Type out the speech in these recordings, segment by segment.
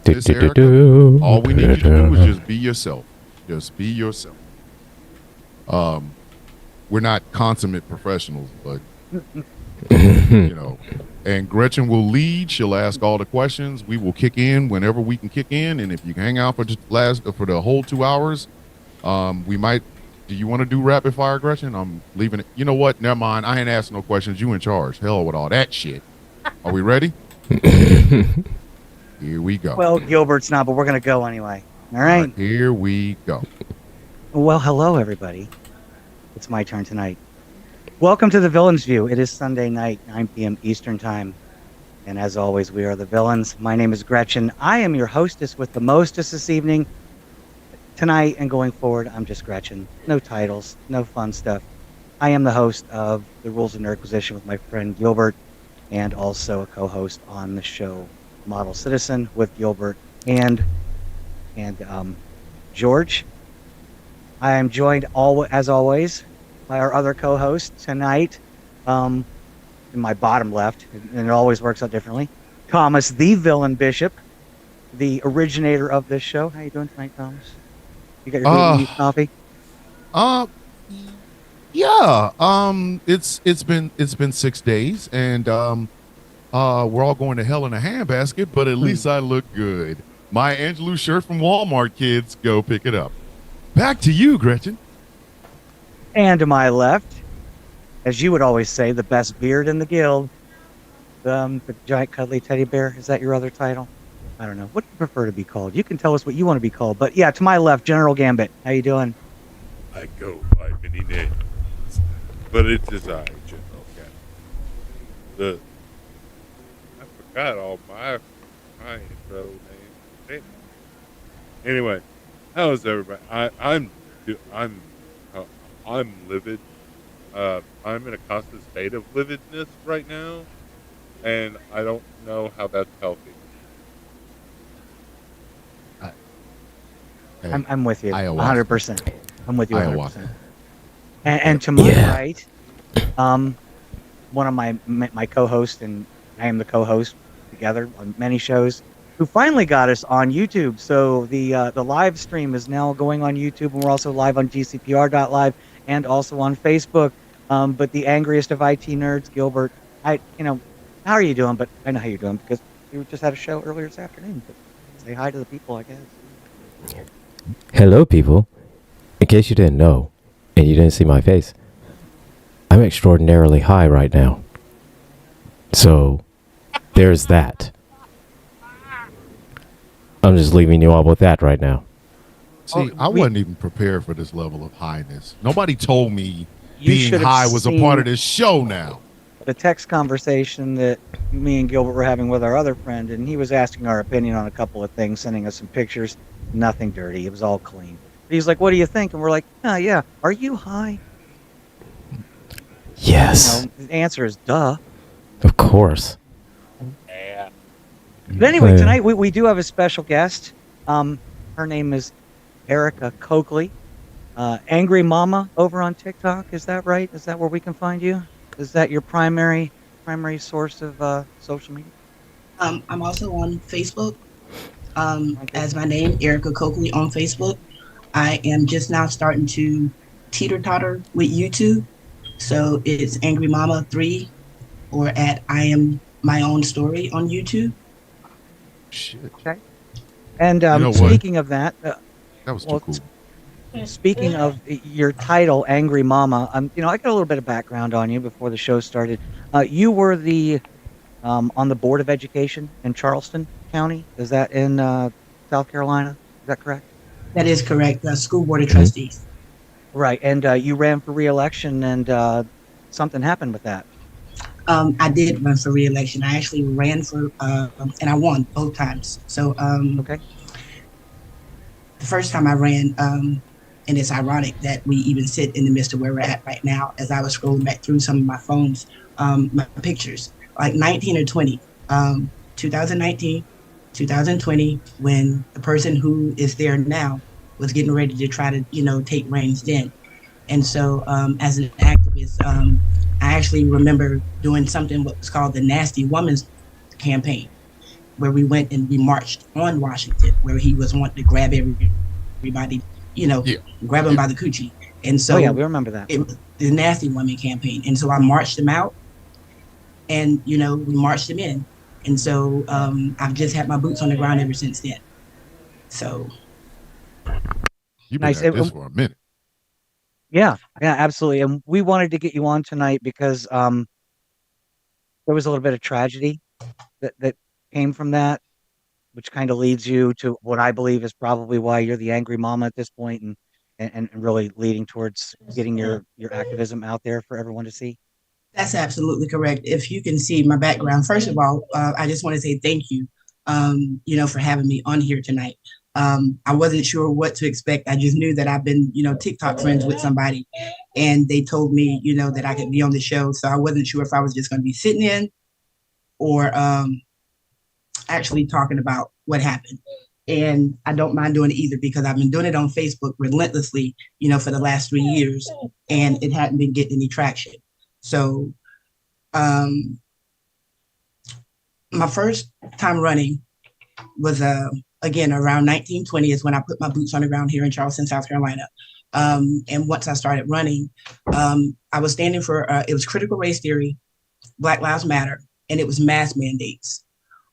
Miss Erica, all we need you to do is just be yourself. Just be yourself. We're not consummate professionals, but you know. And Gretchen will lead. She'll ask all the questions. We will kick in whenever we can kick in. And if you hang out for the whole 2 hours, we might. Do you want to do rapid fire, Gretchen? I'm leaving it. You know what? Never mind. I ain't asking no questions. You in charge. Hell with all that shit. Are we ready? Here we go. Well, Gilbert's not, but we're going to go anyway. All right. Here we go. Well, hello, everybody. It's my turn tonight. Welcome to The Villain's View. It is Sunday night, 9 p.m. Eastern Time. And as always, we are the villains. My name is Gretchen. I am your hostess with the mostest this evening. Tonight and going forward, I'm just Gretchen. No titles, no fun stuff. I am the host of The Rules of Nerdquisition with my friend Gilbert, and also a co-host on the show Model Citizen with Gilbert and George. I am joined, as always, by our other co-host tonight, in my bottom left, and it always works out differently, Thomas the Villain Bishop, the originator of this show. How you doing tonight, Thomas? You got your new coffee? Yeah. It's been 6 days, and we're all going to hell in a handbasket, but at least I look good. My Angelou shirt from Walmart, kids, go pick it up. Back to you, Gretchen. And to my left, as you would always say, the best beard in the guild, the giant cuddly teddy bear. Is that your other title? I don't know. What do you prefer to be called? You can tell us what you want to be called. But yeah, to my left, General Gambit. How you doing? I go by many names, but it is I, General Gambit. I forgot all my intro names. Anyway, how's everybody? I'm livid. I'm in a constant state of lividness right now, and I don't know how that's healthy. I'm with you, Ayahuasca. 100%. I'm with you, 100%. Ayahuasca. And to my right, one of my co-hosts, and I am the co-host together on many shows, who finally got us on YouTube. So the live stream is now going on YouTube, and we're also live on GCPR.live and also on Facebook. But the angriest of IT nerds, Gilbert, how are you doing? But I know how you're doing because you just had a show earlier this afternoon. But say hi to the people, I guess. Hello, people. In case you didn't know, and you didn't see my face, I'm extraordinarily high right now. So, there's that. I'm just leaving you all with that right now. See, I wasn't even prepared for this level of highness. Nobody told me being high was a part of this show now. The text conversation that me and Gilbert were having with our other friend, and he was asking our opinion on a couple of things, sending us some pictures. Nothing dirty. It was all clean. He's like, what do you think? And we're like, yeah. Are you high? Yes. The answer is duh. Of course. Yeah. But anyway, tonight we do have a special guest. Her name is Erica Coakley. Angry Mama over on TikTok. Is that right? Is that where we can find you? Is that your primary source of social media? I'm also on Facebook. As my name, Erica Coakley on Facebook. I am just now starting to teeter-totter with YouTube. So it's Angry Mama 3 or at I Am My Own Story on YouTube. Shit. Okay. And speaking of that, that was too cool. Speaking of your title, Angry Mama, I got a little bit of background on you before the show started. You were on the Board of Education in Charleston County. Is that in South Carolina? Is that correct? That is correct. The School Board of Trustees. Right. And you ran for re-election, and something happened with that. I did run for re-election. I actually ran for, and I won both times. So okay. The first time I ran, and it's ironic that we even sit in the midst of where we're at right now, as I was scrolling back through some of my phones, my pictures, like 19 or 20, 2019, 2020, when the person who is there now was getting ready to try to, take reins then. And so as an activist, I actually remember doing something what was called the Nasty Woman's campaign. where we went and we marched on Washington, where he was wanting to grab everybody, you know, Yeah. grab him Yeah. by the coochie. And Oh yeah, so we remember that. it was the Nasty Woman campaign. And so I marched him out, and we marched him in. And so I've just had my boots on the ground ever since then. So You've been Nice. at this for a minute. Yeah, yeah, absolutely. And we wanted to get you on tonight because there was a little bit of tragedy that came from that, which kind of leads you to what I believe is probably why you're the angry mama at this point, and really leading towards getting your activism out there for everyone to see. that's absolutely correct. If you can see my background, first of all, I just want to say thank you, for having me on here tonight. I wasn't sure what to expect. I just knew that I've been, TikTok friends with somebody, and they told me, that I could be on the show. So I wasn't sure if I was just going to be sitting in or actually talking about what happened. And I don't mind doing it either because I've been doing it on Facebook relentlessly, for the last 3 years, and it hadn't been getting any traction. So um, my first time running was again around 1920 is when I put my boots on the ground here in Charleston, South Carolina. And once I started running, I was standing for it was critical race theory, Black Lives Matter, and it was mask mandates.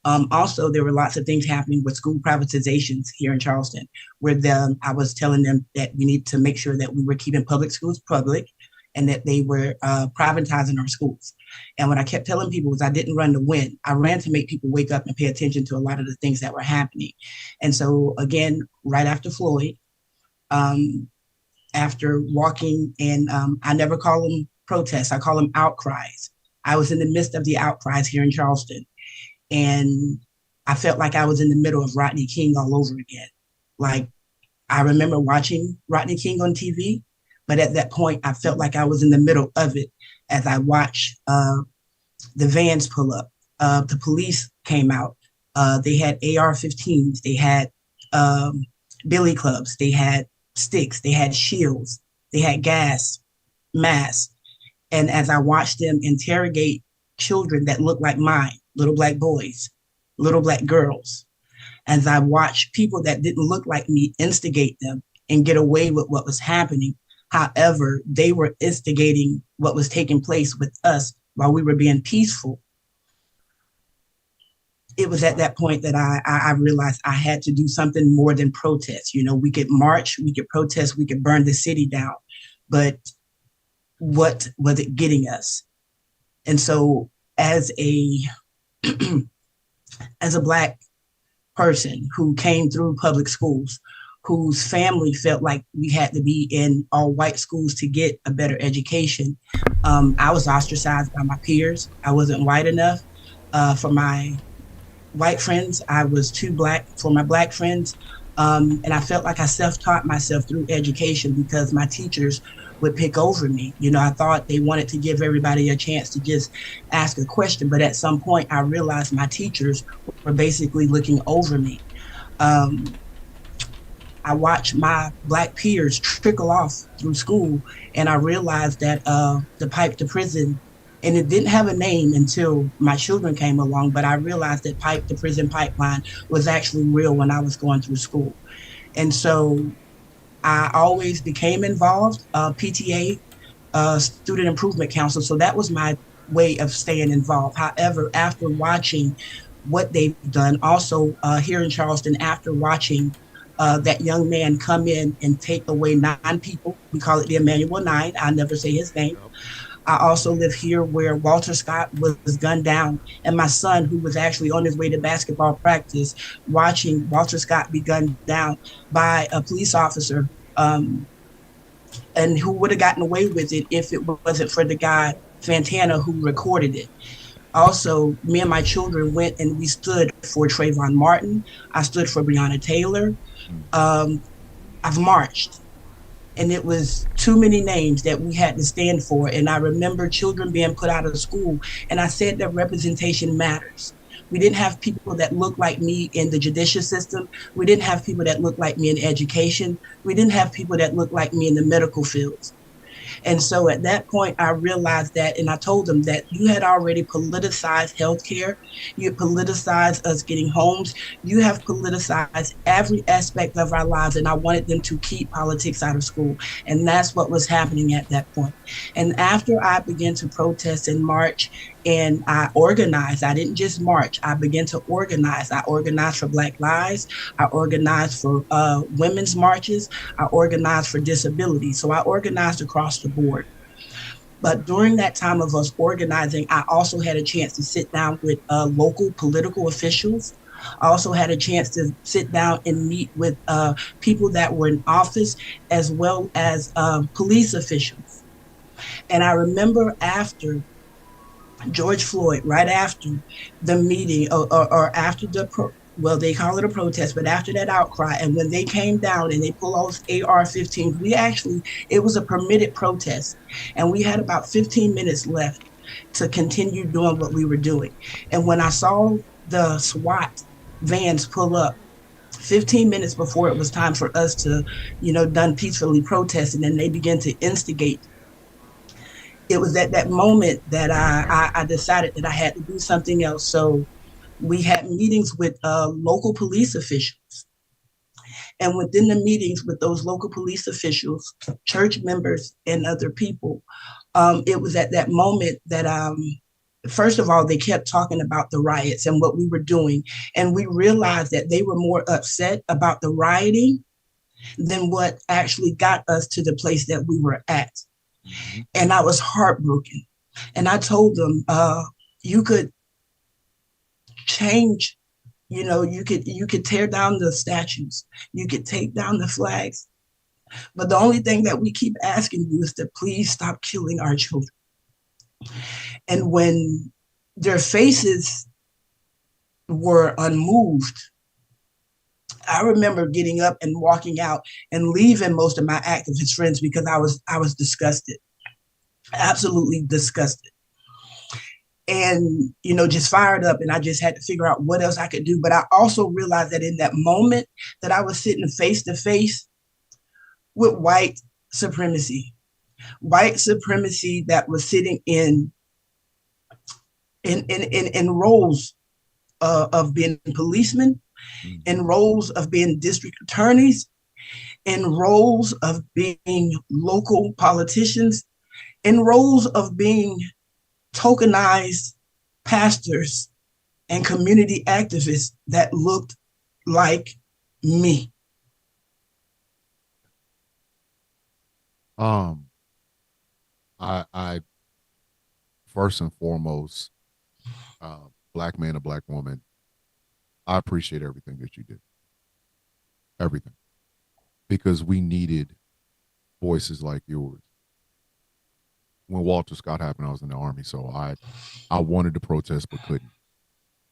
Also, there were lots of things happening with school privatizations here in Charleston, where I was telling them that we need to make sure that we were keeping public schools public and that they were privatizing our schools. And what I kept telling people was I didn't run to win. I ran to make people wake up and pay attention to a lot of the things that were happening. And so, again, right after Floyd, um, after walking, and I never call them protests, I call them outcries. I was in the midst of the outcries here in Charleston, and I felt like I was in the middle of Rodney King all over again. Like, I remember watching Rodney King on TV, but at that point, I felt like I was in the middle of it as I watched the vans pull up. The police came out. They had AR-15s. They had billy clubs. They had sticks. They had shields. They had gas masks. And as I watched them interrogate children that looked like mine, little black boys, little black girls, as I watched people that didn't look like me instigate them and get away with what was happening. However, they were instigating what was taking place with us while we were being peaceful. It was at that point that I realized I had to do something more than protest. We could march, we could protest, we could burn the city down, but what was it getting us? And so, as a as a black person who came through public schools, whose family felt like we had to be in all white schools to get a better education, I was ostracized by my peers. I wasn't white enough for my white friends. I was too black for my black friends. And I felt like I self-taught myself through education because my teachers would pick over me. I thought they wanted to give everybody a chance to just ask a question. But at some point, I realized my teachers were basically looking over me. I watched my black peers trickle off through school, and I realized that the pipe to prison, and it didn't have a name until my children came along, but I realized that pipe to prison pipeline was actually real when I was going through school. And so I always became involved, PTA, Student Improvement Council. So that was my way of staying involved. However, after watching what they've done, also here in Charleston, after watching that young man come in and take away 9 people, we call it the Emmanuel Nine. I never say his name. I also live here where Walter Scott was gunned down, and my son, who was actually on his way to basketball practice, watching Walter Scott be gunned down by a police officer, and who would have gotten away with it if it wasn't for the guy Fantana who recorded it. Also, me and my children went and we stood for Trayvon Martin. I stood for Breonna Taylor. I've marched, and it was too many names that we had to stand for. And I remember children being put out of school, and I said that representation matters. We didn't have people that looked like me in the judicial system. We didn't have people that looked like me in education. We didn't have people that looked like me in the medical fields. And so at that point, I realized that, and I told them that you had already politicized healthcare, you politicized us getting homes, you have politicized every aspect of our lives, and I wanted them to keep politics out of school. And that's what was happening at that point. And after I began to protest in March, and I organized. I didn't just march. I began to organize. I organized for Black Lives. I organized for women's marches. I organized for disability. So I organized across the board. But during that time of us organizing, I also had a chance to sit down with local political officials. I also had a chance to sit down and meet with people that were in office, as well as police officials. And I remember after George Floyd, right after the meeting, or after well, they call it a protest, but after that outcry, and when they came down and they pulled those AR-15s, it was a permitted protest, and we had about 15 minutes left to continue doing what we were doing. And when I saw the SWAT vans pull up 15 minutes before it was time for us to, done peacefully protesting, and they began to instigate, it was at that moment that I decided that I had to do something else. So we had meetings with local police officials. And within the meetings with those local police officials, church members, and other people, it was at that moment that, first of all, they kept talking about the riots and what we were doing. And we realized that they were more upset about the rioting than what actually got us to the place that we were at. And I was heartbroken. And I told them, you could change, you could tear down the statues, you could take down the flags. But the only thing that we keep asking you is to please stop killing our children. And when their faces were unmoved, I remember getting up and walking out and leaving most of my activist friends because I was disgusted, absolutely disgusted. And, just fired up, and I just had to figure out what else I could do. But I also realized that in that moment that I was sitting face to face with white supremacy that was sitting in roles of being policemen, in roles of being district attorneys, in roles of being local politicians, in roles of being tokenized pastors and community activists that looked like me. I first and foremost, Black man or Black woman, I appreciate everything that you did. Everything. Because we needed voices like yours. When Walter Scott happened, I was in the Army, so I wanted to protest but couldn't.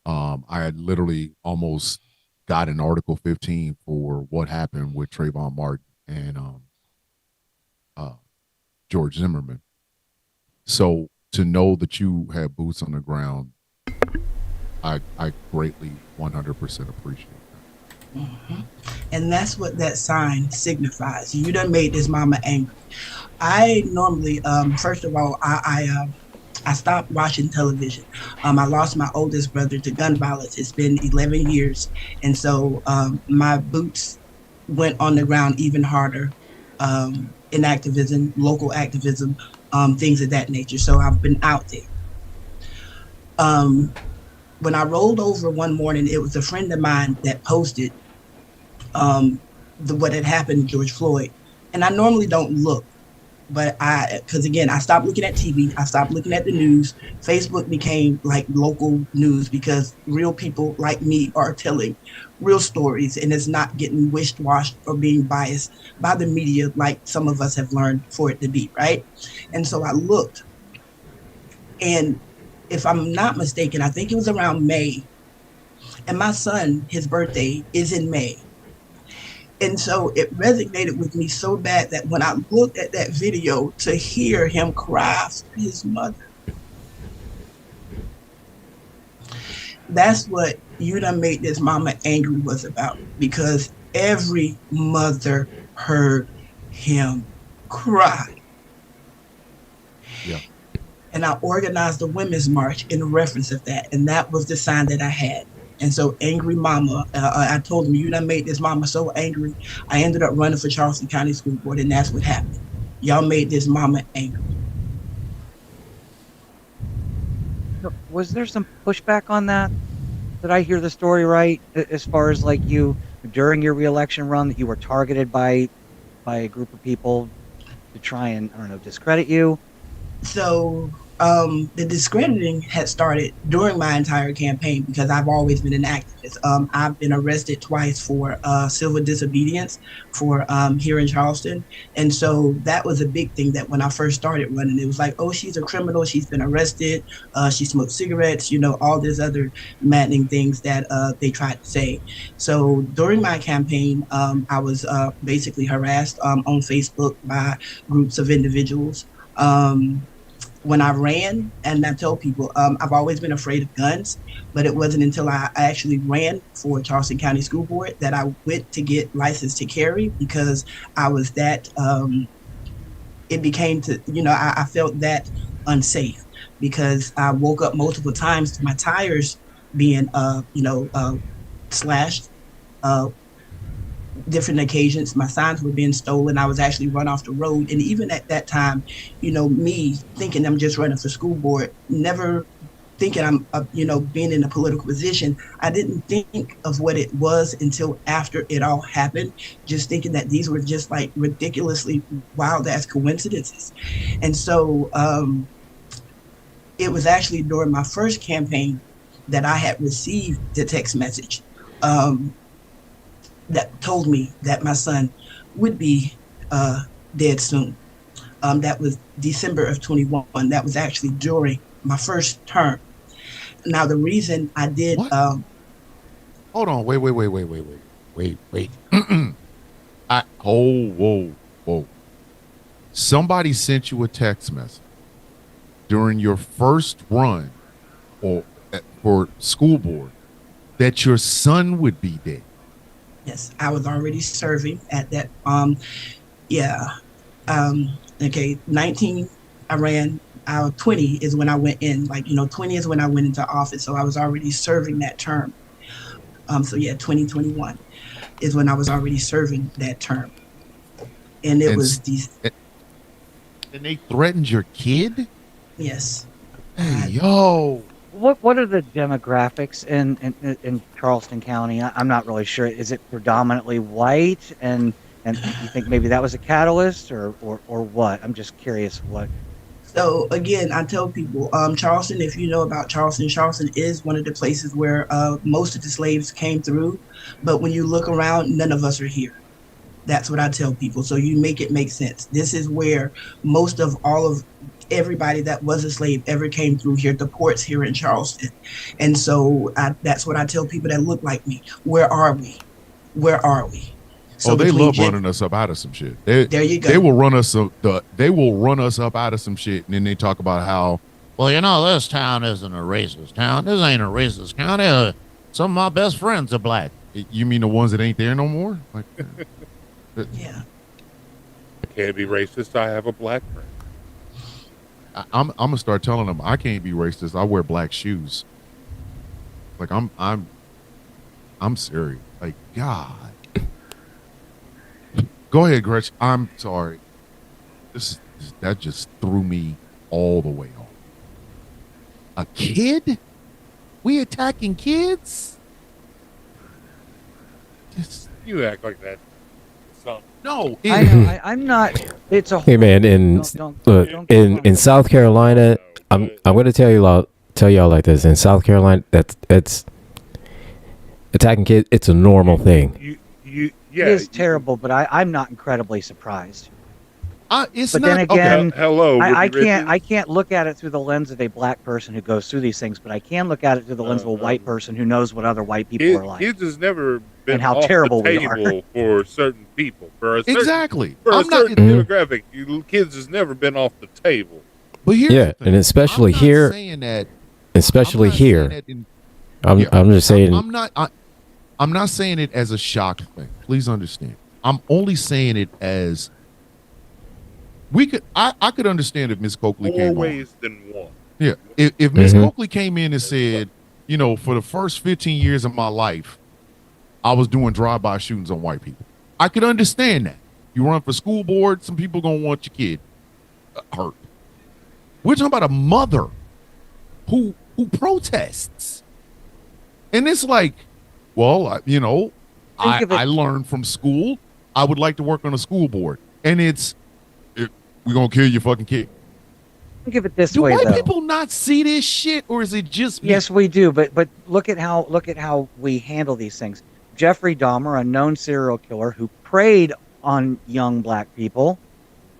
I had literally almost got an Article 15 for what happened with Trayvon Martin and George Zimmerman. So to know that you have boots on the ground, I greatly 100% appreciate that. Mm-hmm. And that's what that sign signifies. You done made this mama angry. I normally, first of all, I stopped watching television. I lost my oldest brother to gun violence. It's been 11 years. And so my boots went on the ground even harder in activism, local activism, things of that nature. So I've been out there. When I rolled over one morning, it was a friend of mine that posted what had happened to George Floyd. And I normally don't look, but because again, I stopped looking at TV, I stopped looking at the news. Facebook became like local news because real people like me are telling real stories, and it's not getting wished-washed or being biased by the media like some of us have learned for it to be, right? And so I looked, and if I'm not mistaken, I think it was around May, and my son, his birthday is in May. And so it resonated with me so bad that when I looked at that video, to hear him cry for his mother, that's what You Done Made This Mama Angry was about, because every mother heard him cry. Yeah. And I organized the women's march in reference of that, and that was the sign that I had. And so, angry mama, I told them, you done made this mama so angry. I ended up running for Charleston County School Board, and that's what happened. Y'all made this mama angry. Was there some pushback on that? Did I hear the story right? As far as like you during your reelection run, that you were targeted by a group of people to try and, I don't know, discredit you? So the discrediting had started during my entire campaign because I've always been an activist. I've been arrested twice for civil disobedience for here in Charleston. And so that was a big thing that when I first started running, it was like, oh, she's a criminal. She's been arrested. She smoked cigarettes, all these other maddening things that they tried to say. So during my campaign, I was basically harassed on Facebook by groups of individuals. When I ran, and I tell people, I've always been afraid of guns, but it wasn't until I actually ran for Charleston County School Board that I went to get licensed to carry because I was that, it became to, I felt that unsafe because I woke up multiple times to my tires being, slashed, different occasions. My signs were being stolen. I was actually run off the road. And even at that time, me thinking I'm just running for school board, never thinking I'm, being in a political position. I didn't think of what it was until after it all happened, just thinking that these were just like ridiculously wild ass coincidences. And so it was actually during my first campaign that I had received the text message. That told me that my son would be dead soon. That was December of 21. That was actually during my first term. Now, the reason I did... Hold on. Wait. Whoa. Somebody sent you a text message during your first run for school board that your son would be dead. Yes, I was already serving at that. 19, I ran. 20 is when I went in. 20 is when I went into office. So I was already serving that term. 2021 is when I was already serving that term. And it was these. And they threatened your kid? Yes. Hey, yo. What are the demographics in Charleston County? I'm not really sure. Is it predominantly white, and you think maybe that was a catalyst, or what? I'm just curious what. So again, I tell people, Charleston, if you know about Charleston, Charleston is one of the places where most of the slaves came through. But when you look around, none of us are here. That's what I tell people. So you make it make sense. This is where most of all of everybody that was a slave ever came through here, the ports here in Charleston. And so that's what I tell people that look like me. Where are we? Where are we? So they love running us up out of some shit. There you go. They will run us up. They will run us up out of some shit, and then they talk about how, well, this town isn't a racist town. This ain't a racist county. Some of my best friends are black. You mean the ones that ain't there no more? Yeah. Can't be racist. I have a black friend. I'm gonna start telling them I can't be racist. I wear black shoes. I'm serious. God. Go ahead, Gretchen. I'm sorry. That just threw me all the way off. A kid? We attacking kids? You act like that. No, I know. I'm not. It's a. Hey man, in South Carolina, I'm gonna tell y'all like this. In South Carolina, it's attacking kids. It's a normal thing. It is terrible, but I'm not incredibly surprised. It's but not. then again, hello. I can't look at it through the lens of a black person who goes through these things, but I can look at it through the lens of a white person who knows what other white people are like. Kids has never been and how off terrible the we are. table for certain people. For a certain demographic, kids has never been off the table. But here's and especially here, especially here. I'm just saying. I'm not saying it as a shock thing. Please understand. I'm only saying it as I could understand if Miss Coakley More came on. ways than one. Yeah. If Miss Mhm. Coakley came in and said, for the first 15 years of my life, I was doing drive-by shootings on white people. I could understand that. You run for school board, some people gonna want your kid hurt. We're talking about a mother who protests, and it's like, well, I learned from school. I would like to work on a school board, and we're gonna kill your fucking kid. Think of it this Do way, white though. people not see this shit, or is it just me? Yes, we do, but look at how we handle these things. Jeffrey Dahmer, a known serial killer who preyed on young black people.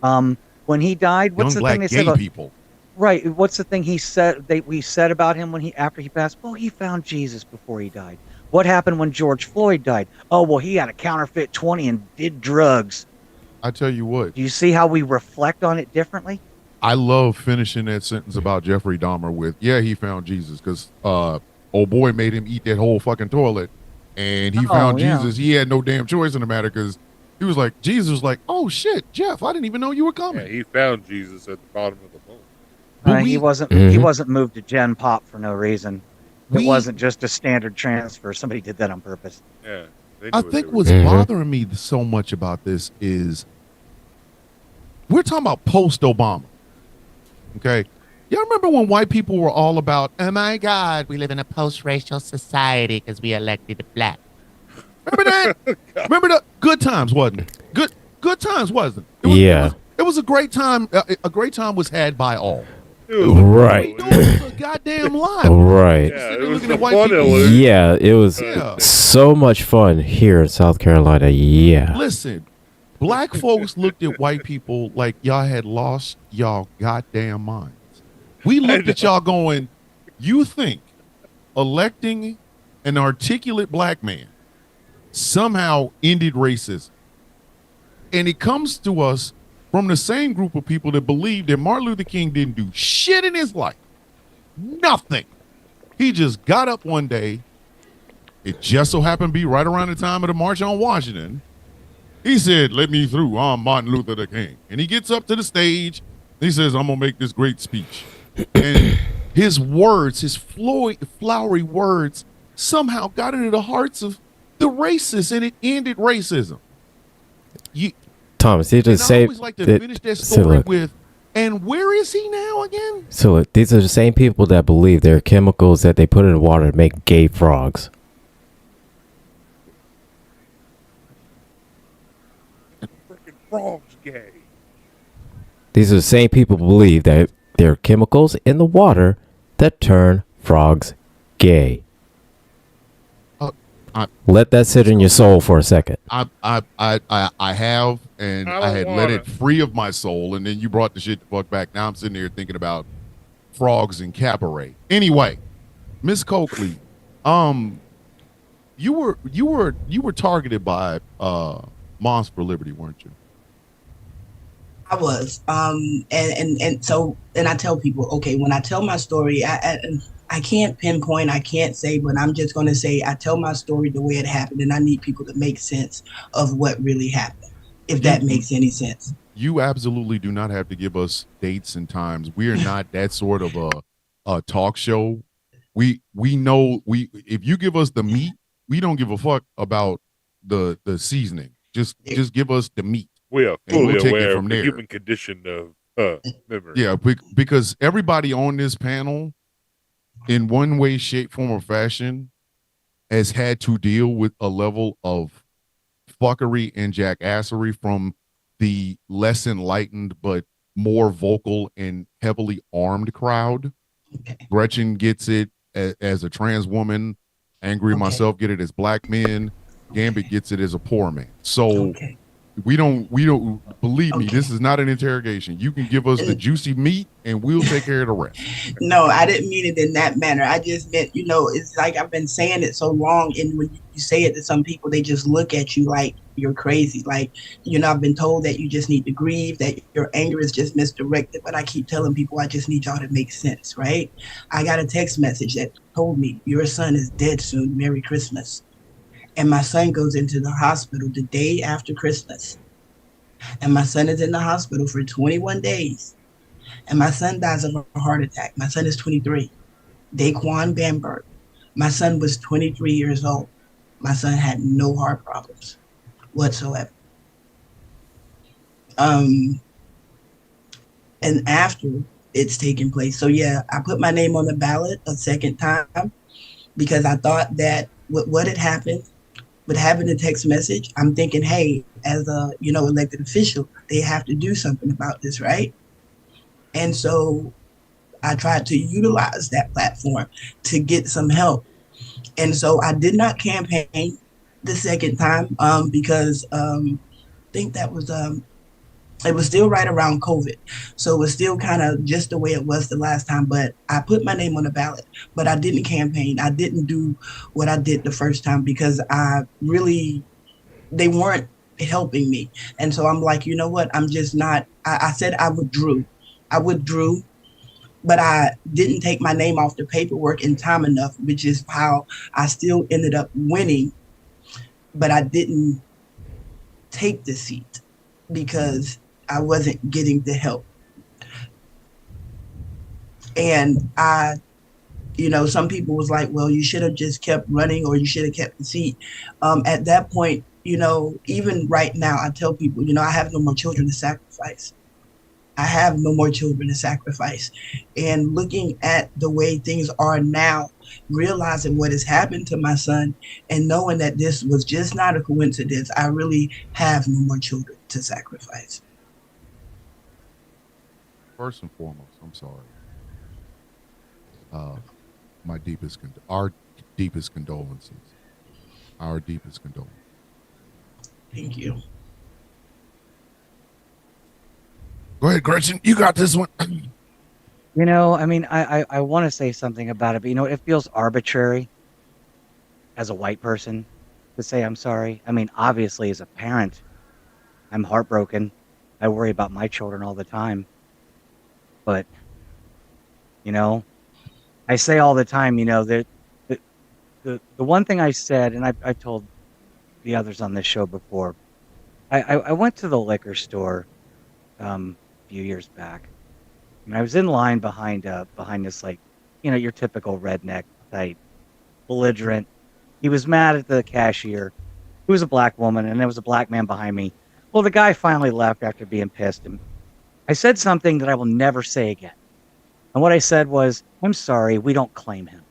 When he died, what's Young the black thing they gay said about, people. right? What's the thing we said about him after he passed? Well, he found Jesus before he died. What happened when George Floyd died? Oh, well, he had a counterfeit 20 and did drugs. I tell you what, Do you see how we reflect on it differently? I love finishing that sentence about Jeffrey Dahmer with, yeah, he found Jesus, because old boy made him eat that whole fucking toilet, and he found yeah. Jesus. He had no damn choice in the matter, because he was like, Jesus was like, oh shit, Jeff, I didn't even know you were coming. Yeah, he found Jesus at the bottom of the boat. But He wasn't moved to Gen Pop for no reason. It wasn't just a standard transfer. Somebody did that on purpose. Yeah. I think what's bothering me so much about this is we're talking about post-Obama. Okay. Y'all remember when white people were all about, oh my God, we live in a post-racial society because we elected a black. Remember that? Remember the good times, wasn't it? Good times, wasn't it? It was a great time. A great time was had by all. Right. It was a goddamn lie. Right. Yeah, Sitting it was looking at the white fun people. illusion. Yeah, it was Yeah. so much fun here in South Carolina. Yeah. Listen, black folks looked at white people like y'all had lost y'all goddamn minds. We looked at y'all going, you think electing an articulate black man somehow ended racism? And it comes to us from the same group of people that believe that Martin Luther King didn't do shit in his life. Nothing. He just got up one day. It just so happened to be right around the time of the March on Washington. He said, let me through. I'm Martin Luther the King. And he gets up to the stage. He says, I'm going to make this great speech. And his words, his flowery words, somehow got into the hearts of the racists, and it ended racism. Thomas, these are the And I same. always like to finish that story with, and where is he now again? So look, these are the same people that believe there are chemicals that they put in the water to make gay frogs. Freaking frog's gay. These are the same people who believe that there are chemicals in the water that turn frogs gay. Let that sit in your soul for a second. I have, and I had let it free of my soul, and then you brought the shit the fuck back. Now I'm sitting here thinking about frogs and cabaret. Anyway, Miss Coakley, you were targeted by Moms for Liberty, weren't you? I was. And so I tell people, okay, when I tell my story, I can't pinpoint, I can't say, but I'm just going to say I tell my story the way it happened, and I need people to make sense of what really happened, if that makes any sense. You absolutely do not have to give us dates and times. We are not that sort of a talk show. We know if you give us the meat, we don't give a fuck about the seasoning. Just give us the meat. We are And we'll fully take it aware from of the there. human condition of memory. Yeah, because everybody on this panel, in one way, shape, form, or fashion, has had to deal with a level of fuckery and jackassery from the less enlightened but more vocal and heavily armed crowd. Okay. Gretchen gets it as a trans woman. Angry myself get it as black men. Gambit gets it as a poor man. So we don't believe me. This is not an interrogation. You can give us the juicy meat and we'll take care of the rest. No, I didn't mean it in that manner. I just meant, it's like I've been saying it so long, and when you say it to some people, they just look at you like you're crazy. Like, I've been told that you just need to grieve, that your anger is just misdirected, but I keep telling people I just need y'all to make sense, right? I got a text message that told me, your son is dead soon, Merry Christmas. And my son goes into the hospital the day after Christmas. and my son is in the hospital for 21 days, and my son dies of a heart attack. My son is 23. Daquan Bamberg. My son was 23 years old. My son had no heart problems whatsoever. Um, and after it's taken place, so yeah, I put my name on the ballot a second time because I thought that what had happened with having a text message, I'm thinking, hey, as a elected official, they have to do something about this, right? And so I tried to utilize that platform to get some help. And so I did not campaign the second time because I think that was it was still right around COVID. So it was still kind of just the way it was the last time. But I put my name on the ballot, but I didn't campaign. I didn't do what I did the first time because they weren't helping me. And so I'm like, you know what? I'm just not, I said I withdrew. I withdrew, but I didn't take my name off the paperwork in time enough, which is how I still ended up winning, but I didn't take the seat because I wasn't getting the help. And some people was like, well, you should have just kept running or you should have kept the seat. At that point, even right now, I tell people, I have no more children to sacrifice. I have no more children to sacrifice. And looking at the way things are now, realizing what has happened to my son and knowing that this was just not a coincidence, I really have no more children to sacrifice. First and foremost, I'm sorry. Our deepest condolences. Our deepest condolences. Thank you. Go ahead, Gretchen. You got this one. I want to say something about it, but it feels arbitrary as a white person to say I'm sorry. I mean, obviously, as a parent, I'm heartbroken. I worry about my children all the time. But, I say all the time, that the one thing I said, and I've told the others on this show before, I went to the liquor store a few years back. And I was in line behind this, like, your typical redneck type, belligerent. He was mad at the cashier, who was a black woman, and there was a black man behind me. Well, the guy finally left after being pissed, and I said something that I will never say again. And what I said was, I'm sorry, we don't claim him.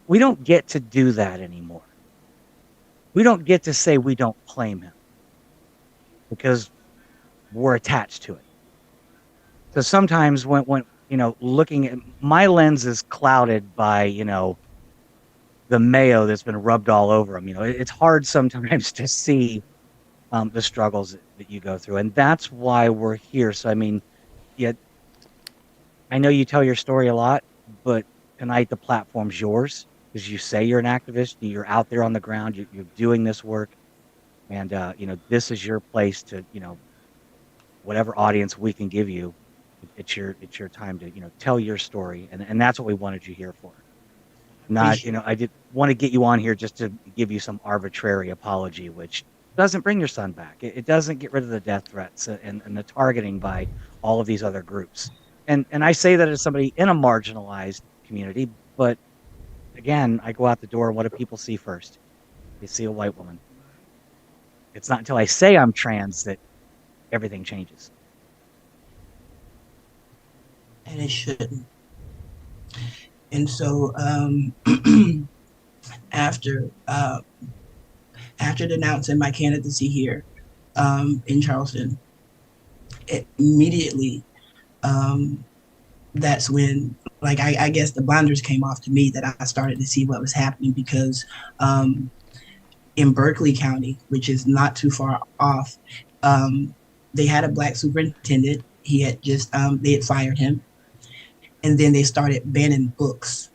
We don't get to do that anymore. We don't get to say we don't claim him because we're attached to it. So sometimes when looking at my lens is clouded by, the mayo that's been rubbed all over him. It's hard sometimes to see the struggles that you go through. And that's why we're here. So, yeah, I know you tell your story a lot, but tonight the platform's yours because you say you're an activist. You're out there on the ground. You're doing this work. And, this is your place to, whatever audience we can give you, it's your time to, tell your story. And that's what we wanted you here for. Not, I did want to get you on here just to give you some arbitrary apology, which doesn't bring your son back. It doesn't get rid of the death threats and the targeting by all of these other groups. And I say that as somebody in a marginalized community, but again, I go out the door and what do people see first? They see a white woman. It's not until I say I'm trans that everything changes. And it shouldn't. And so after denouncing my candidacy here in Charleston, immediately that's when, like, I guess the blinders came off to me that I started to see what was happening because in Berkeley County, which is not too far off, they had a black superintendent. He had just, they had fired him. And then they started banning books.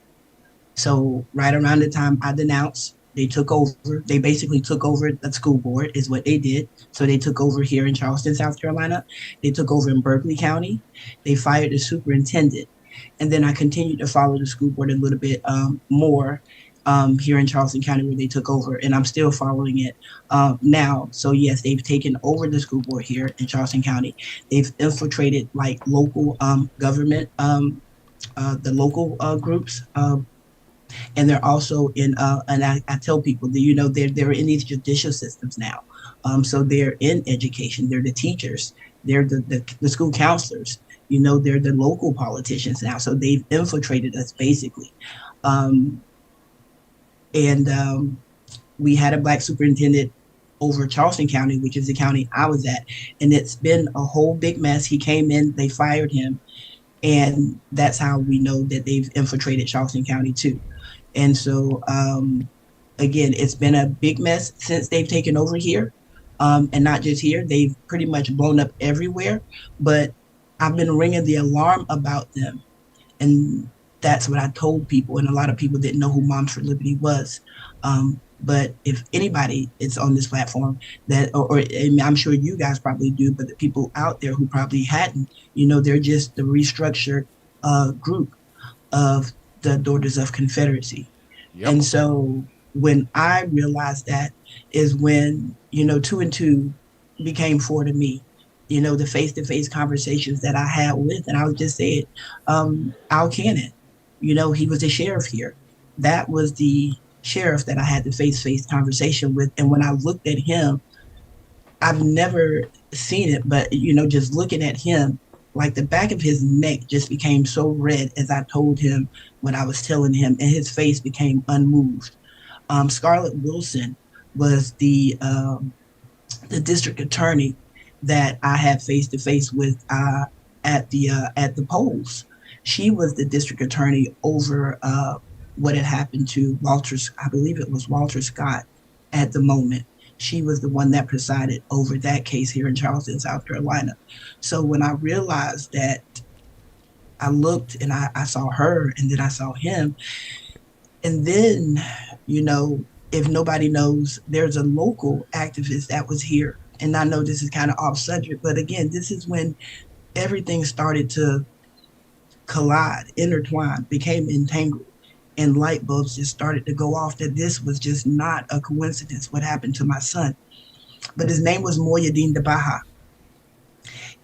So right around the time I denounced, they took over. They basically took over the school board is what they did. So they took over here in Charleston, South Carolina. They took over in Berkeley County. They fired the superintendent. And then I continued to follow the school board a little bit more here in Charleston County where they took over, and I'm still following it now. So yes, they've taken over the school board here in Charleston County. They've infiltrated like local government, the local groups, and they're also in. And I tell people that they're in these judicial systems now. So they're in education. They're the teachers. They're the school counselors. They're the local politicians now. So they've infiltrated us basically. And we had a Black superintendent over Charleston County, which is the county I was at. And it's been a whole big mess. He came in, they fired him. And that's how we know that they've infiltrated Charleston County too. And so, again, it's been a big mess since they've taken over here. And not just here, they've pretty much blown up everywhere. But I've been ringing the alarm about them. And that's what I told people. And a lot of people didn't know who Moms for Liberty was. But if anybody is on this platform or I'm sure you guys probably do, but the people out there who probably hadn't, they're just the restructured group of the Daughters of Confederacy. Yep. And so when I realized that is when, 2 and 2 became 4 to me. The face-to-face conversations that I had with, and I was just saying, Al Cannon, he was a sheriff here. That was the sheriff that I had the face-to-face conversation with. And when I looked at him, I've never seen it, but, just looking at him, like the back of his neck just became so red as I told him what I was telling him, and his face became unmoved. Scarlett Wilson was the district attorney that I had face-to-face with at the polls. She was the district attorney over what had happened to I believe it was Walter Scott at the moment. She was the one that presided over that case here in Charleston, South Carolina. So when I realized that, I looked and I saw her, and then I saw him. And then, if nobody knows, there's a local activist that was here. And I know this is kind of off subject, but again, this is when everything started to collide, intertwine, became entangled. And light bulbs just started to go off that this was just not a coincidence what happened to my son. But his name was Moyadeen Baha.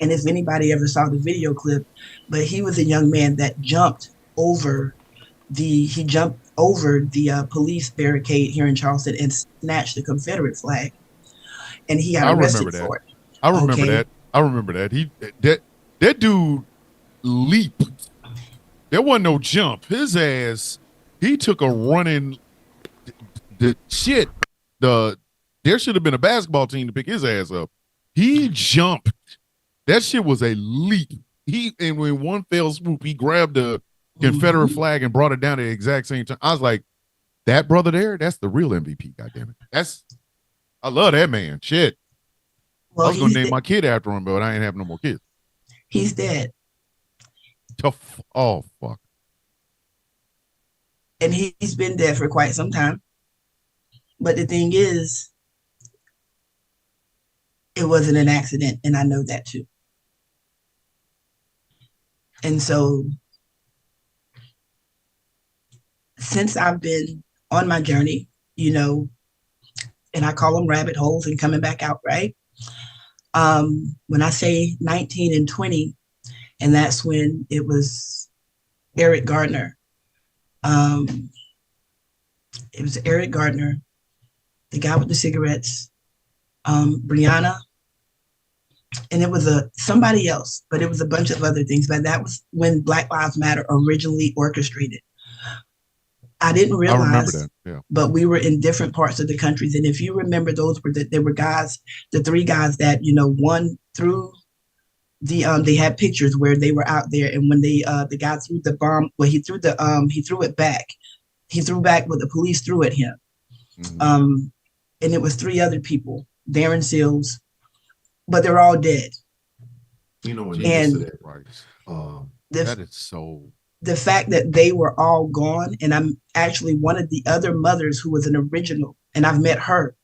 And if anybody ever saw the video clip, but he was a young man that jumped over the police barricade here in Charleston and snatched the Confederate flag. And he got arrested for it. I remember that. I remember that. That dude leaped. There wasn't no jump. His ass, he took a running there should have been a basketball team to pick his ass up. He jumped. That shit was a leap. And when one fell swoop, he grabbed the Confederate flag and brought it down at the exact same time. I was like, that brother there, that's the real MVP, goddammit. I love that man. Shit. Well, I was gonna name my kid after him, but I ain't have no more kids. He's dead. Tough. Oh, fuck. And he's been dead for quite some time. But the thing is, it wasn't an accident, and I know that too. And so, since I've been on my journey, and I call them rabbit holes and coming back out, right? When I say 19 and 20, and that's when it was Eric Gardner. It was Eric Gardner, the guy with the cigarettes, Brianna, and it was somebody else, but it was a bunch of other things. But that was when Black Lives Matter originally orchestrated. I didn't realize, I remember that. Yeah. But we were in different parts of the countries. And if you remember, there were guys, the 3 guys that, one threw they had pictures where they were out there. And when the guy threw the bomb, well, he threw it back. He threw back what the police threw at him. Mm-hmm. And it was 3 other people, Darren Seals, but they're all dead. And that, right. That is so. The fact that they were all gone, and I'm actually one of the other mothers who was an original, and I've met her.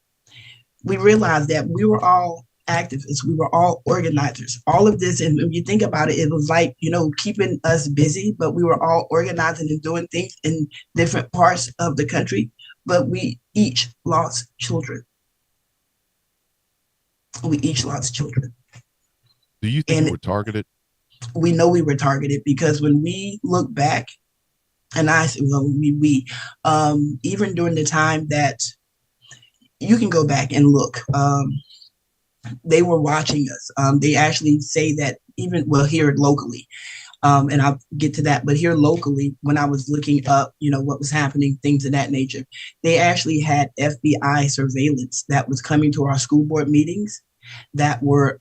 We realized that we were all activists. We were all organizers. All of this, and when you think about it, it was like, keeping us busy, but we were all organizing and doing things in different parts of the country. But we each lost children. We each lost children. Do you think you And were targeted? we know we were targeted because when we look back, and I said, well, even during the time that you can go back and look, they were watching us. They actually say that even, well, here locally, and I'll get to that, but here locally, when I was looking up, what was happening, things of that nature, they actually had FBI surveillance that was coming to our school board meetings that were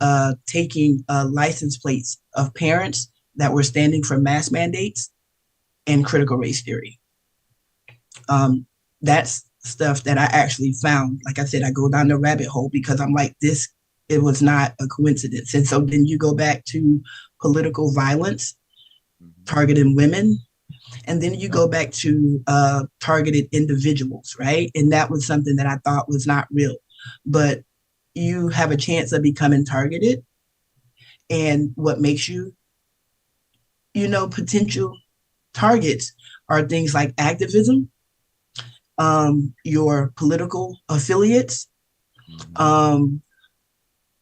taking license plates of parents that were standing for mask mandates and critical race theory. That's stuff that I actually found. Like I said, I go down the rabbit hole because I'm like, it was not a coincidence. And so then you go back to political violence, targeting women, and then you go back to targeted individuals, right? And that was something that I thought was not real. But you have a chance of becoming targeted. And what makes you, potential targets are things like activism, your political affiliates,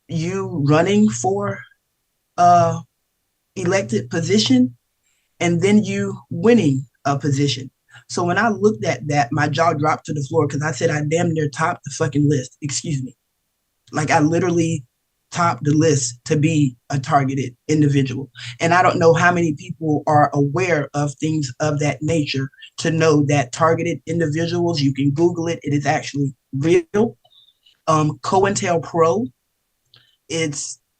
you running for elected position, and then you winning a position. So when I looked at that, my jaw dropped to the floor because I said I damn near topped the fucking list. Excuse me. Like I literally topped the list to be a targeted individual. And I don't know how many people are aware of things of that nature to know that targeted individuals, you can Google it, it is actually real. COINTELPRO, it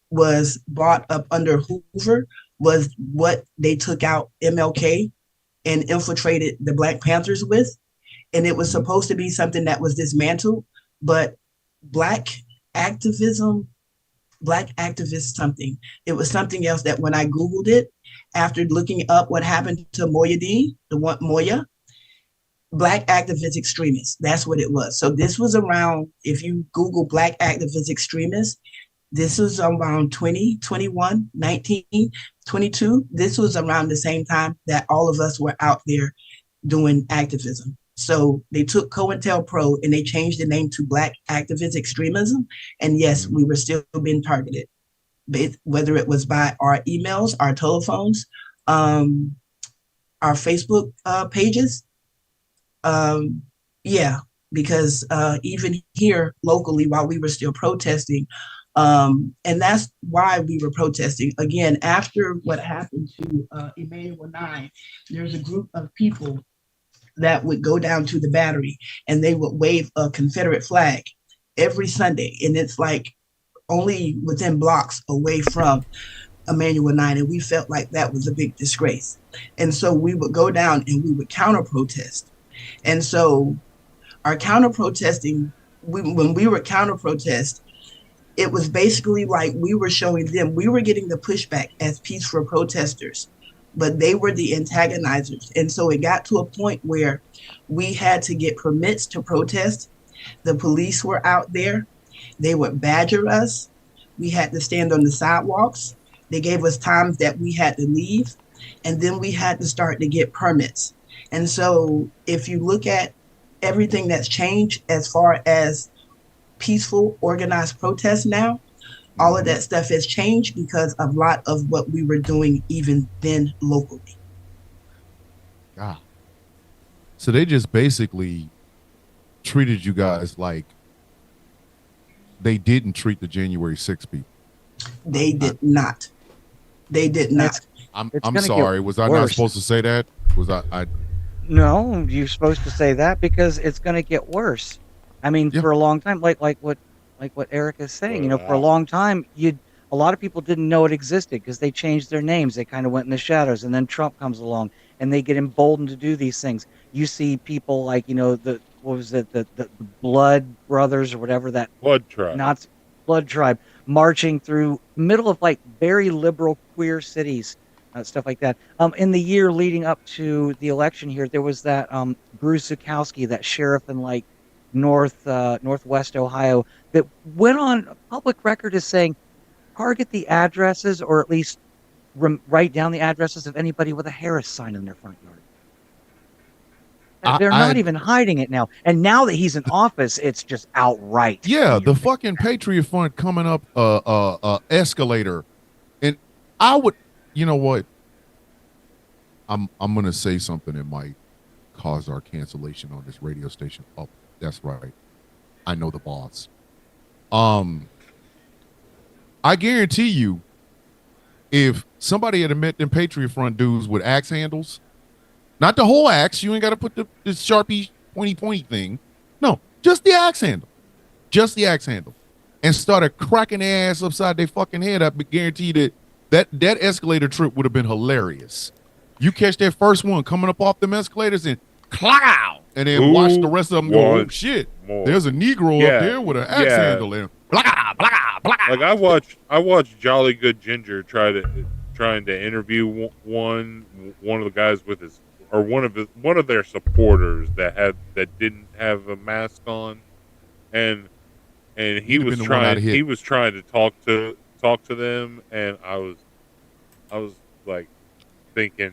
was brought up under Hoover, was what they took out MLK and infiltrated the Black Panthers with. And it was supposed to be something that was dismantled, but Black activism, Black activist something. It was something else that when I Googled it, after looking up what happened to Moya, Black activist extremists, that's what it was. So this was around, if you Google Black activist extremists, this was around 20, 21, 19, 22. This was around the same time that all of us were out there doing activism. So they took COINTELPRO and they changed the name to Black Activist Extremism. And yes, we were still being targeted, whether it was by our emails, our telephones, our Facebook pages. Because even here locally, while we were still protesting, and that's why we were protesting. Again, after what happened to Emmanuel 9, there's a group of people that would go down to the Battery and they would wave a Confederate flag every Sunday. And it's like only within blocks away from Emmanuel 9. And we felt like that was a big disgrace. And so we would go down and we would counter protest. And so our counter protesting, when we were counter protest, it was basically like we were showing them, we were getting the pushback as peaceful protesters, but they were the antagonizers. And so it got to a point where we had to get permits to protest. The police were out there. They would badger us. We had to stand on the sidewalks. They gave us times that we had to leave. And then we had to start to get permits. And so if you look at everything that's changed as far as peaceful, organized protests now, all of that stuff has changed because of a lot of what we were doing even then locally. God. So they just basically treated you guys like they didn't treat the January 6th people. They did not. They did not. I'm sorry. Was I not supposed to say that? Was I? No, you're supposed to say that because it's going to get worse. I mean, for a long time, like what Eric is saying, for a long time, a lot of people didn't know it existed because they changed their names. They kind of went in the shadows, and then Trump comes along, and they get emboldened to do these things. You see people like, the Blood Brothers or whatever, that Blood Tribe, Nazi Blood Tribe, marching through middle of like very liberal queer cities, stuff like that. In the year leading up to the election here, there was that Bruce Zukowski, that sheriff in like Northwest Ohio that went on public record as saying target the addresses, or at least write down the addresses of anybody with a Harris sign in their front yard. They're not even hiding it now. And now that he's in office, it's just outright. Yeah, the fucking Patriot Front coming up escalator. And I would, you know what? I'm gonna say something that might cause our cancellation on this radio station. Oh, that's right. I know the boss. I guarantee you, if somebody had met them Patriot Front dudes with axe handles, not the whole axe, you ain't got to put the Sharpie pointy thing. No, just the axe handle. Just the axe handle. And started cracking their ass upside their fucking head up, but guarantee that escalator trip would have been hilarious. You catch that first one coming up off them escalators and clow, and then watch the rest of them go, oh shit, there's a Negro up there with an axe handle and blah, blah, blah. Like I watched Jolly Good Ginger trying to interview one of the guys with his, or one of their supporters that didn't have a mask on, and he was trying to talk to them, and I was like thinking,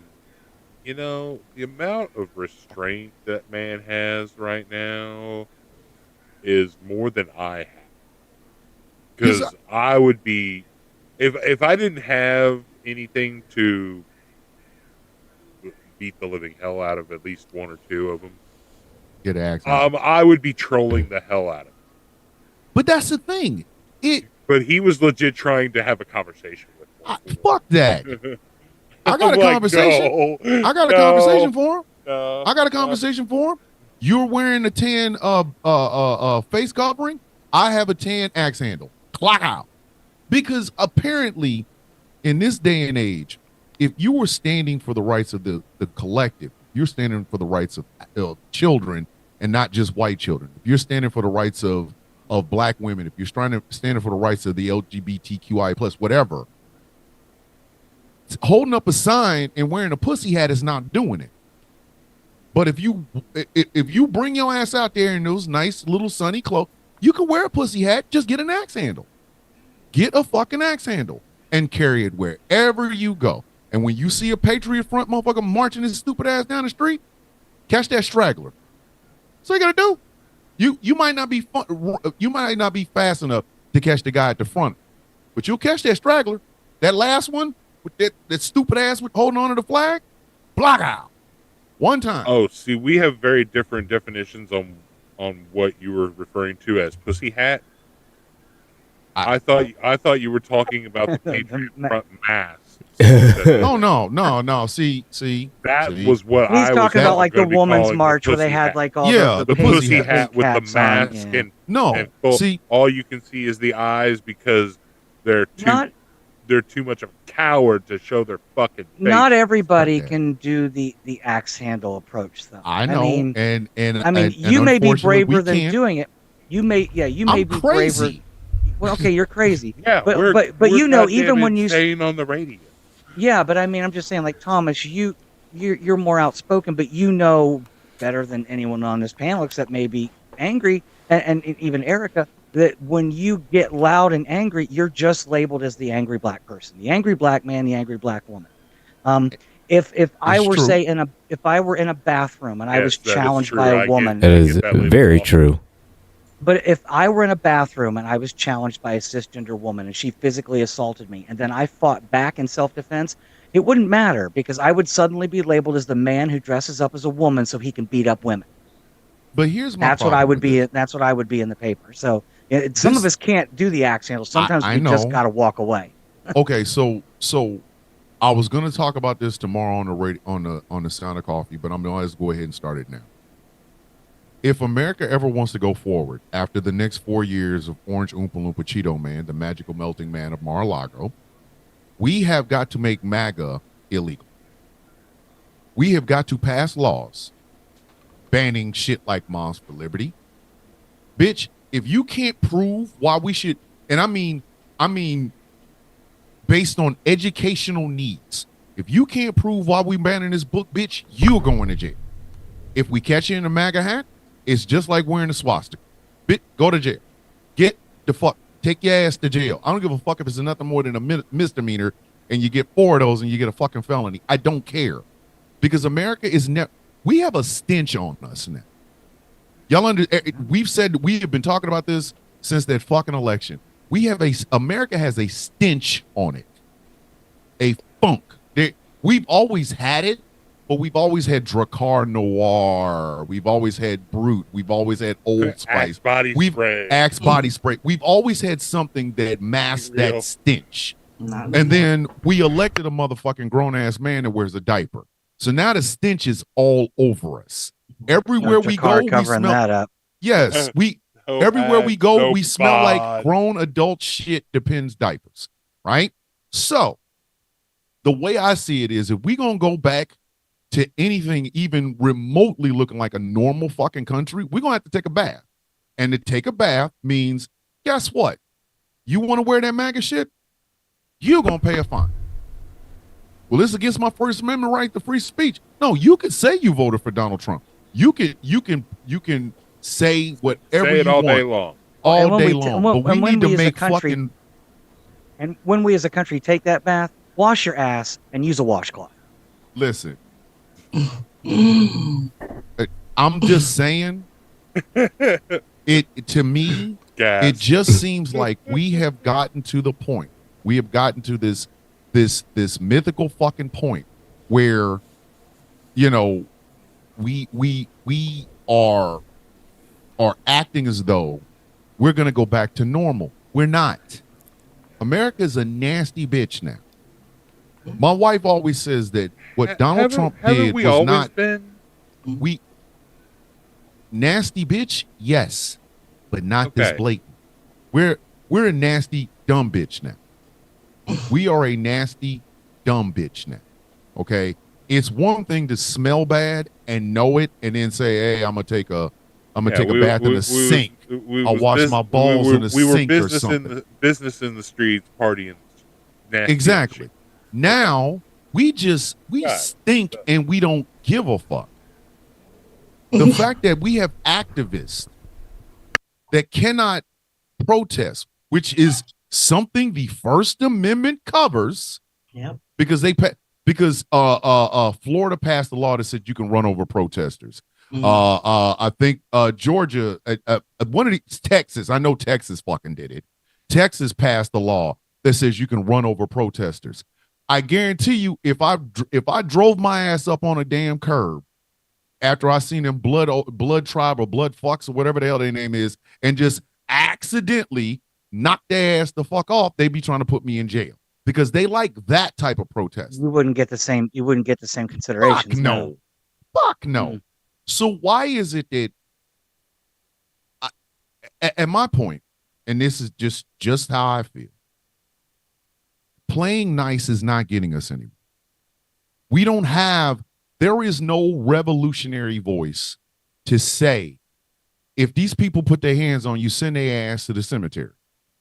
you know, the amount of restraint that man has right now is more than I have. Because I would be, if I didn't have anything to beat the living hell out of at least one or two of them, get accent. I would be trolling the hell out of him. But that's the thing. But he was legit trying to have a conversation with me. Fuck that. I got a conversation. I got a conversation for him. I got a conversation for him. You're wearing a tan face covering. I have a tan axe handle. Clock out. Because apparently, in this day and age, if you were standing for the rights of the collective, you're standing for the rights of children and not just white children. If you're standing for the rights of black women, if you're standing for the rights of the LGBTQI plus whatever, holding up a sign and wearing a pussy hat is not doing it. But if you bring your ass out there in those nice little sunny clothes, you can wear a pussy hat. Just get an axe handle. Get a fucking axe handle and carry it wherever you go. And when you see a Patriot Front motherfucker marching his stupid ass down the street, catch that straggler. That's all you gotta do. You might not be fast enough to catch the guy at the front, but you'll catch that straggler. That last one with that stupid ass with holding on to the flag, block out. One time. Oh, see, we have very different definitions on what you were referring to as pussy hat. I thought you were talking about the Patriot Front mask. No. See, that was what he's I was talking about, like the Woman's March where they had hat. like all the pussy hat with the mask on, and see, all you can see is the eyes because they're too much of a coward to show their fucking face. Not everybody can do the axe handle approach though. I know, and you may be braver than doing it. You may be braver. Well, okay, you're crazy. Yeah, but you know, even when you saying on the radio. Yeah, but I mean, I'm just saying, like Thomas, you're more outspoken, but you know better than anyone on this panel, except maybe angry, and even Erica, that when you get loud and angry, you're just labeled as the angry black person, the angry black man, the angry black woman. If I were in a bathroom and I was challenged by a woman, that is very true. But if I were in a bathroom and I was challenged by a cisgender woman and she physically assaulted me and then I fought back in self-defense, it wouldn't matter because I would suddenly be labeled as the man who dresses up as a woman so he can beat up women. But here's my That's what I would be. That's what I would be in the paper. So some of us can't do the axe handle. Sometimes we just got to walk away. Okay, so I was going to talk about this tomorrow on the radio, on the Sound of Coffee, but I'm going to just go ahead and start it now. If America ever wants to go forward after the next 4 years of Orange Oompa Loompa Cheeto Man, the magical melting man of Mar-a-Lago, we have got to make MAGA illegal. We have got to pass laws banning shit like Moms for Liberty. Bitch, if you can't prove why we should, and I mean based on educational needs, if you can't prove why we banning this book, bitch, you're going to jail. If we catch you in a MAGA hat, It's just like wearing a swastika. Go to jail. Get the fuck. Take your ass to jail. I don't give a fuck if it's nothing more than a misdemeanor and you get 4 of those and you get a fucking felony. I don't care. Because America is we have a stench on us now. Y'all we have been talking about this since that fucking election. America has a stench on it. A funk. We've always had it, but we've always had Dracar Noir. We've always had Brute. We've always had Old Spice. Axe body spray. We've always had something that masked that stench. And then we elected a motherfucking grown-ass man that wears a diaper. So now the stench is all over us. Everywhere we go, we smell that up. Yes, everywhere we go, we smell like grown adult shit depends diapers, right? So the way I see it is if we're going to go back to anything even remotely looking like a normal fucking country, we're going to have to take a bath. And to take a bath means, guess what? You want to wear that MAGA shit? You're going to pay a fine. Well, this is against my First Amendment right to free speech. No, you can say you voted for Donald Trump. You can say whatever you want. Day long. All day long. But we need to make fucking... And when we as a country take that bath, wash your ass and use a washcloth. Listen. I'm just saying, to me, it just seems like we have gotten to the point. We have gotten to this mythical fucking point where, you know, we are acting as though we're going to go back to normal. We're not. America is a nasty bitch now. My wife always says that what Donald Trump did was not. We nasty bitch, yes, but not this blatant. We're a nasty dumb bitch now. We are a nasty dumb bitch now. Okay, it's one thing to smell bad and know it, and then say, "Hey, I'm gonna take a bath in the sink. I'll wash my balls in the sink or something." Business in the streets, partying. Exactly. Now we stink and we don't give a fuck. The fact that we have activists that cannot protest, which is something the First Amendment covers, because Florida passed a law that said you can run over protesters. I think Georgia, one of these, Texas, I know Texas fucking did it. Texas passed a law that says you can run over protesters. I guarantee you, if I drove my ass up on a damn curb after I seen them blood tribe or blood fucks or whatever the hell their name is, and just accidentally knock their ass the fuck off, they'd be trying to put me in jail because they like that type of protest. You wouldn't get the same considerations. Fuck no. Fuck no. Mm-hmm. So why is it that at my point, and this is just how I feel, playing nice is not getting us anywhere. There is no revolutionary voice to say, if these people put their hands on you, send their ass to the cemetery.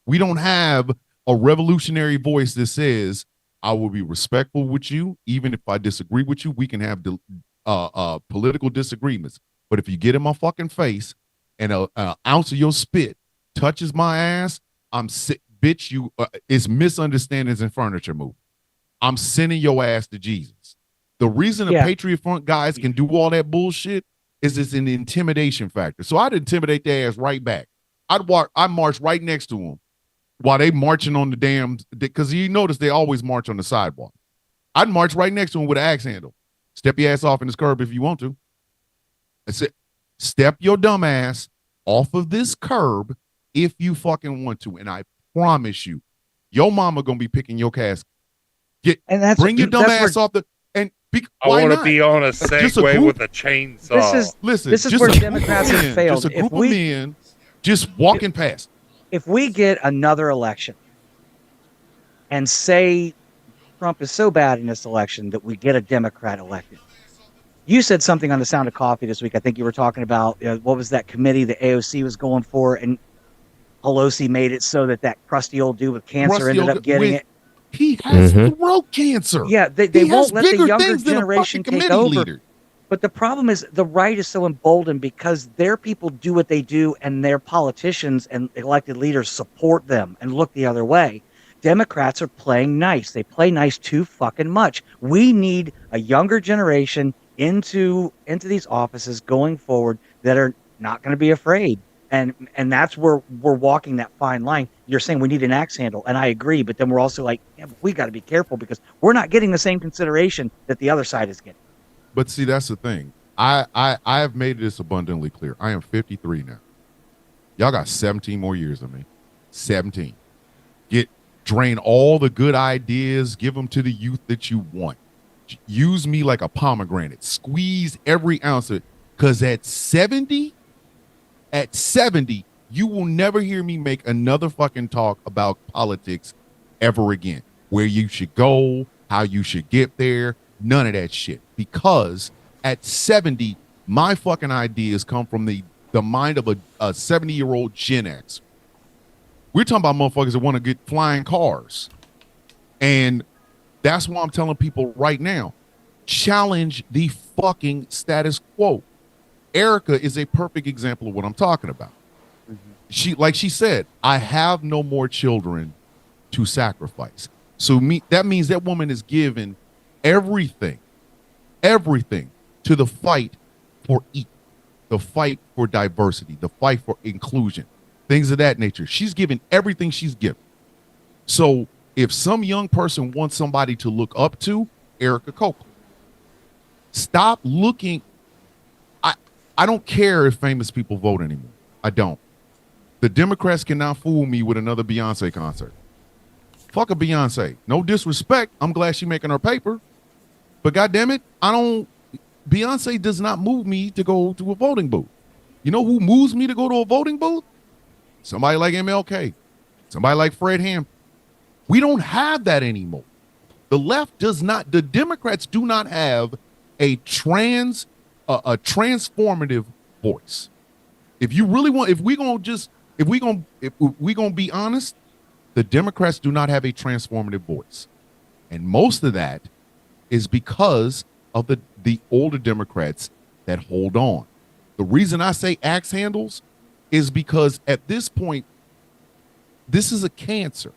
We don't have a revolutionary voice that says, I will be respectful with you. Even if I disagree with you, we can have political disagreements. But if you get in my fucking face and an ounce of your spit touches my ass, I'm sick. Bitch, it's misunderstandings and furniture moving. I'm sending your ass to Jesus. The reason the Patriot Front guys can do all that bullshit is it's an intimidation factor. So I'd intimidate their ass right back. I'd march right next to them while they marching on the damn, because you notice they always march on the sidewalk. I'd march right next to them with an axe handle. Step your ass off in this curb if you want to. That's it. Step your dumb ass off of this curb if you fucking want to. And I promise you, your mama gonna be picking your casket. Bring your dumb ass off the I want to be on a Segway with a chainsaw. This is where Democrats have failed. Just a group of men just walking past. If we get another election and say Trump is so bad in this election that we get a Democrat elected. You said something on the Sound of Coffee this week. I think you were talking about what was that committee the AOC was going for, and Pelosi made it so that crusty old dude with cancer ended up getting it. He has throat cancer. Yeah, they won't let the younger generation take over. But the problem is the right is so emboldened because their people do what they do and their politicians and elected leaders support them and look the other way. Democrats are playing nice. They play nice too fucking much. We need a younger generation into these offices going forward that are not going to be afraid. And that's where we're walking that fine line. You're saying we need an axe handle, and I agree, but then we're also like, yeah, but we got to be careful because we're not getting the same consideration that the other side is getting. But see, that's the thing. I have made this abundantly clear. I am 53 now. Y'all got 17 more years of me. 17. Drain all the good ideas, give them to the youth that you want. Use me like a pomegranate. Squeeze every ounce of it. Because at 70, you will never hear me make another fucking talk about politics ever again. Where you should go, how you should get there, none of that shit. Because at 70, my fucking ideas come from the mind of a 70-year-old Gen X. We're talking about motherfuckers that want to get flying cars. And that's why I'm telling people right now, challenge the fucking status quo. Erica is a perfect example of what I'm talking about. Mm-hmm. She said, I have no more children to sacrifice. So that means that woman is given everything to the fight for equal, the fight for diversity, the fight for inclusion, things of that nature. She's given everything she's given. So if some young person wants somebody to look up to, Erica Copeland. Stop looking. I don't care if famous people vote anymore. I don't. The Democrats cannot fool me with another Beyonce concert. Fuck a Beyonce. No disrespect. I'm glad she's making her paper. But goddamn it, Beyonce does not move me to go to a voting booth. You know who moves me to go to a voting booth? Somebody like MLK. Somebody like Fred Hampton. We don't have that anymore. The left does not, the Democrats do not have a transformative voice. If you really want, if we gonna be honest, the Democrats do not have a transformative voice. And most of that is because of the older Democrats that hold on. The reason I say axe handles is because at this point, this is a cancer.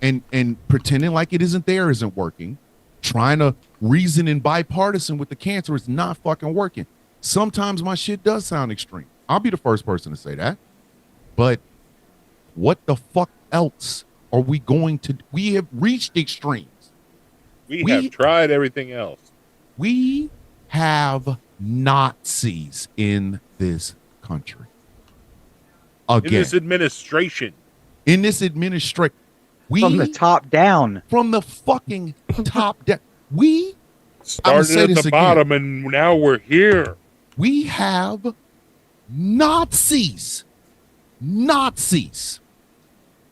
And pretending like it isn't there isn't working. Trying to reason and bipartisan with the cancer is not fucking working. Sometimes my shit does sound extreme. I'll be the first person to say that. But what the fuck else are we going to? We have reached extremes. We have tried everything else. We have Nazis in this country. Again. In this administration. From the top down. From the fucking top down. We started at the bottom and now we're here. We have Nazis.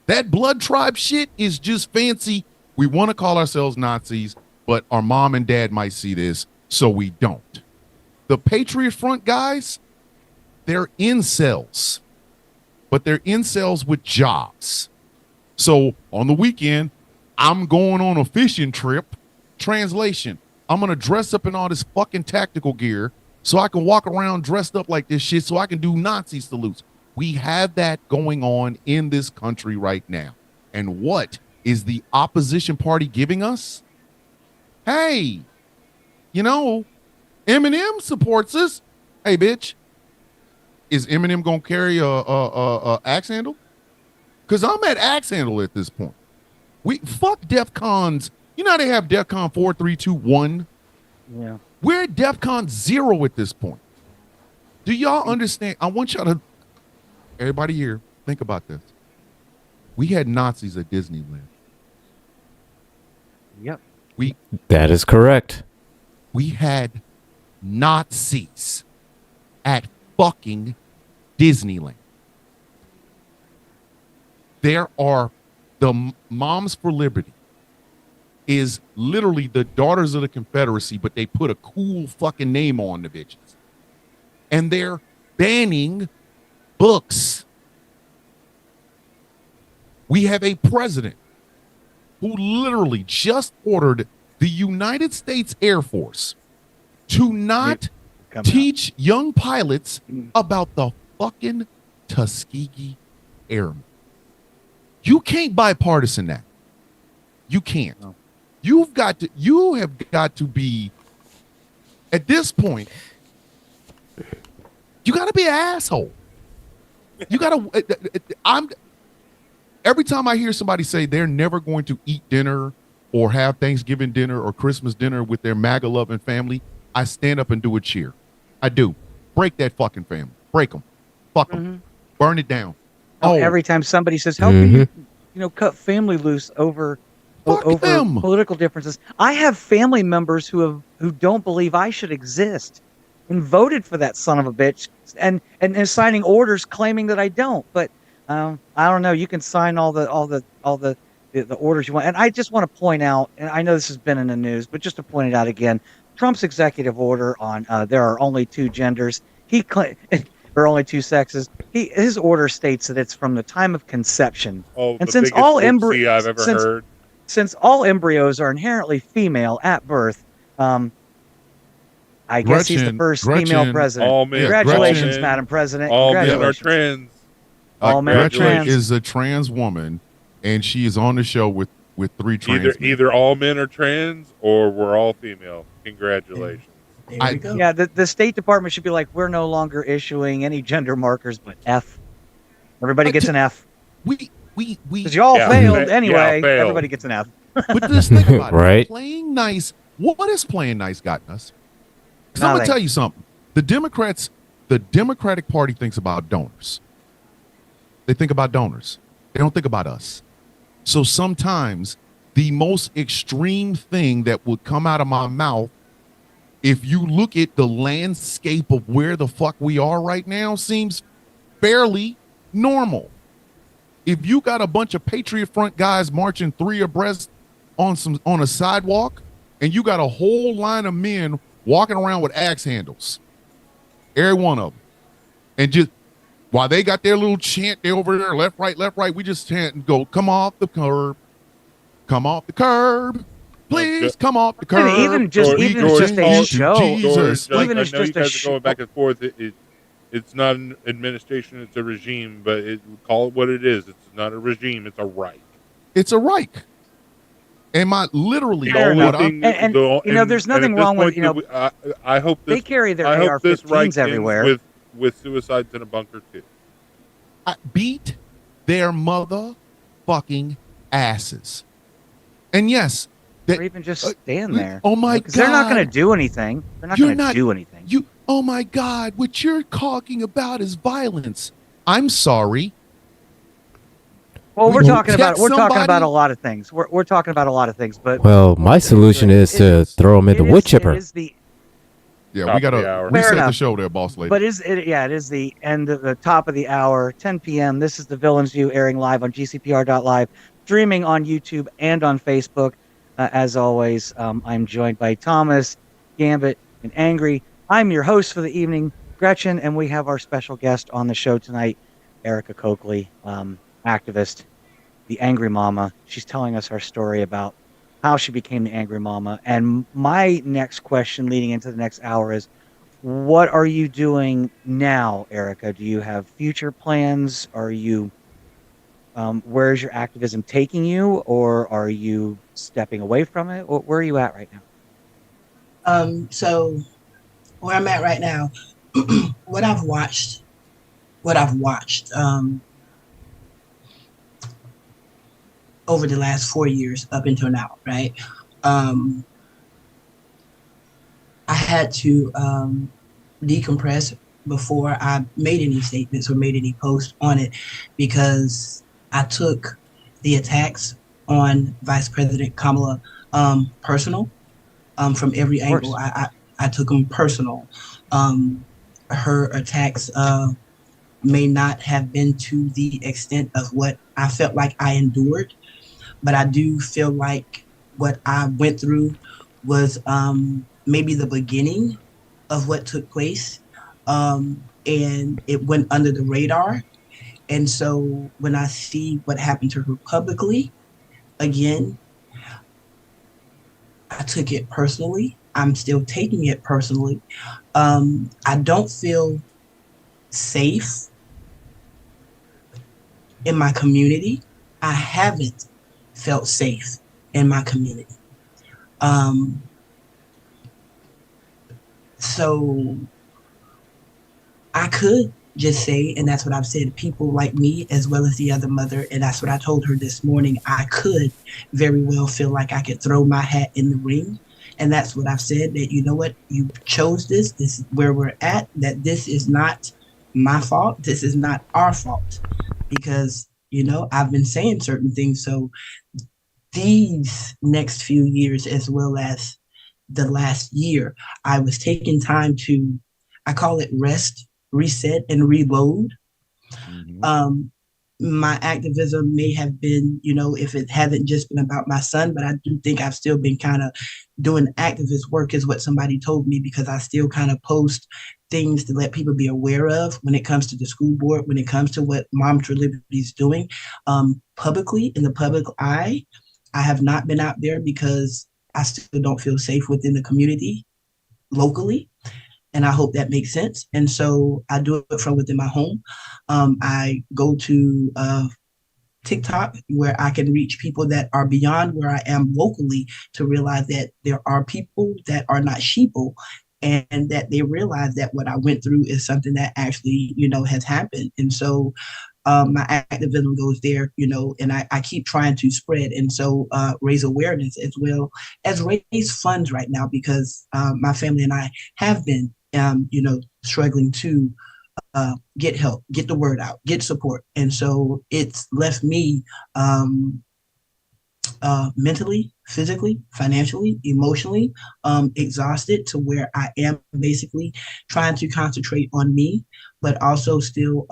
That blood tribe shit is just fancy. We want to call ourselves Nazis, but our mom and dad might see this, so we don't. The Patriot Front guys, they're incels, but they're incels with jobs. So on the weekend, I'm going on a fishing trip. Translation, I'm going to dress up in all this fucking tactical gear so I can walk around dressed up like this shit so I can do Nazi salutes. We have that going on in this country right now. And what is the opposition party giving us? Hey, Eminem supports us. Hey, bitch, is Eminem going to carry a axe handle? Because I'm at axe handle at this point. Fuck DEFCONs. You know how they have DEFCON 4, 3, 2, 1? Yeah. We're at DEFCON 0 at this point. Do y'all understand? I want y'all to, everybody here, think about this. We had Nazis at Disneyland. Yep. That is correct. We had Nazis at fucking Disneyland. There are the Moms for Liberty is literally the Daughters of the Confederacy, but they put a cool fucking name on the bitches. And they're banning books. We have a president who literally just ordered the United States Air Force to not Come teach young pilots Mm. about the fucking Tuskegee Airmen. You can't bipartisan that. You can't. No. You have got to be, at this point, you got to be an asshole. You got to, every time I hear somebody say they're never going to eat dinner or have Thanksgiving dinner or Christmas dinner with their MAGA loving family, I stand up and do a cheer. I do. Break that fucking family. Break them. Fuck them. Mhm. Burn it down. Oh, every time somebody says, "How can you cut family loose over Fuck them. political differences?" I have family members who don't believe I should exist, and voted for that son of a bitch, and signing orders claiming that I don't. But I don't know. You can sign all the orders you want. And I just want to point out, and I know this has been in the news, but just to point it out again, Trump's executive order on there are only two genders. Or only two sexes. His order states that it's from the time of conception. Oh, And the since biggest all whoopsie I've ever heard. since all embryos are inherently female at birth, I guess he's the first female president. All men, Congratulations, all men, Madam President. all men are Congratulations. trans. All men are Gretchen trans. is a trans woman, and she is on the show with three trans men. Either all men are trans or we're all female. Congratulations. There I- we go. Yeah, the State Department should be like, we're no longer issuing any gender markers, but F. Everybody gets an F. We Because you all Yeah, failed fa- anyway. yeah, failed. Everybody gets an F. but just think about it. Right. Playing nice. What has playing nice gotten us? Because I'm gonna Nothing. tell you something. The Democratic Party thinks about donors. They think about donors. They don't think about us. So sometimes the most extreme thing that would come out of my mouth, if you look at the landscape of where the fuck we are right now, seems fairly normal. If you got a bunch of Patriot Front guys marching three abreast on a sidewalk, and you got a whole line of men walking around with axe handles, every one of them, and just while they got their little chant, they over there, left, right, we just chant and go, come off the curb, please, come off the curb. Even just George, even as just a George, show, Jesus. George, even I as know just you a guys are going back and forth. It's not an administration; it's a regime. But call it what it is. It's not a regime; it's a Reich. It's a Reich. Am I literally? The only what I'm- thing, And, there's nothing at this wrong with point, I hope they this. carry their I hope this Reich AR-15s everywhere. ends with suicides in a bunker too. beat their motherfucking asses. And yes, that, Or even just stand there. oh my Because they're not God. going to do anything. They're not You're going to not- do anything. oh my God, what you're talking about is violence. I'm sorry. Well, we we're will talking about text somebody- a lot of things. We're talking about a lot of things, but Well, my solution is to throw them in the wood chipper. It is the Yeah, Top we of gotta the hour. reset Fair the enough. show there, boss lady. But it is the end of the top of the hour, 10 p.m. This is the Villains View, airing live on GCPR.live, streaming on YouTube and on Facebook. As always, I'm joined by Thomas, Gambit, and Angry. I'm your host for the evening, Gretchen, and we have our special guest on the show tonight, Erica Coakley, activist, the Angry Mama. She's telling us her story about how she became the Angry Mama. And my next question leading into the next hour is, what are you doing now, Erica? Do you have future plans? Are you, where is your activism taking you, or are you stepping away from it? Where are you at right now? So where I'm at right now, what I've watched, over the last 4 years up until now, right? I had to decompress before I made any statements or made any posts on it, because I took the attacks on Vice President Kamala personal, from every angle. I took them personal. Her attacks may not have been to the extent of what I felt like I endured, but I do feel like what I went through was maybe the beginning of what took place, and it went under the radar. And so when I see what happened to her publicly, again, I took it personally. I'm still taking it personally. I don't feel safe in my community. I haven't felt safe in my community. Um, so I could just say, and that's what I've said, people like me, as well as the other mother, and that's what I told her this morning. I could very well feel like I could throw my hat in the ring. And that's what I've said, that, you know what, you chose this. This is where we're at, that this is not my fault. This is not our fault. Because, I've been saying certain things. So these next few years, as well as the last year, I was taking time to, I call it rest, reset, and reload. Mm-hmm. My activism may have been, if it hasn't just been about my son, but I do think I've still been kind of doing activist work, is what somebody told me, because I still kind of post things to let people be aware of when it comes to the school board, when it comes to what Mom for Liberty is doing publicly, in the public eye. I have not been out there because I still don't feel safe within the community locally. And I hope that makes sense. And so I do it from within my home. I go to TikTok, where I can reach people that are beyond where I am locally, to realize that there are people that are not sheeple, and that they realize that what I went through is something that actually, has happened. And so my activism goes there, and I keep trying to spread, and so raise awareness, as well as raise funds right now, because my family and I have been, struggling to get help, get the word out, get support. And so it's left me mentally, physically, financially, emotionally exhausted, to where I am basically trying to concentrate on me, but also still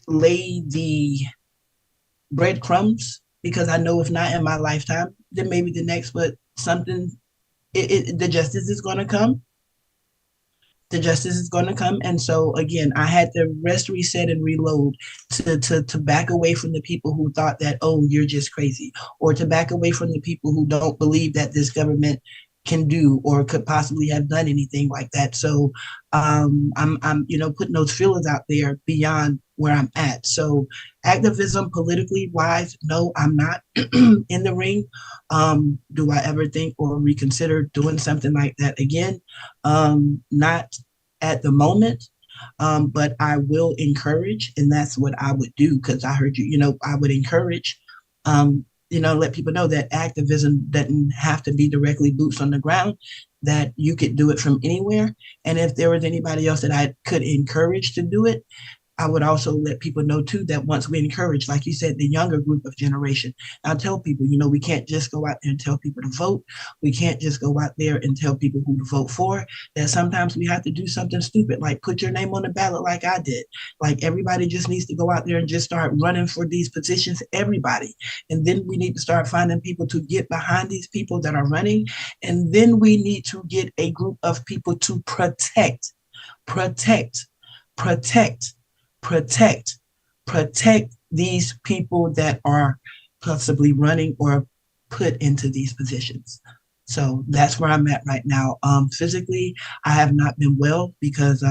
lay the breadcrumbs, because I know if not in my lifetime, then maybe the next, but something, the justice is going to come. The justice is going to come. And so again, I had to rest, reset, and reload, to back away from the people who thought that, oh, you're just crazy, or to back away from the people who don't believe that this government can do or could possibly have done anything like that. So I'm putting those feelers out there beyond where I'm at. So activism, politically wise, no, I'm not in the ring. Do I ever think or reconsider doing something like that again? Not at the moment. But I will encourage, and that's what I would do, because I heard you, I would encourage, let people know that activism doesn't have to be directly boots on the ground, that you could do it from anywhere. And if there was anybody else that I could encourage to do it, I would also let people know too, that once we encourage, like you said, the younger group of generation, I'll tell people, we can't just go out there and tell people to vote. We can't just go out there and tell people who to vote for. That sometimes we have to do something stupid, like put your name on the ballot, like I did. Like everybody just needs to go out there and just start running for these positions, everybody. And then we need to start finding people to get behind these people that are running. And then we need to get a group of people to protect, protect, protect, protect these people that are possibly running or put into these positions. So that's where I'm at right now. Physically, I have not been well, because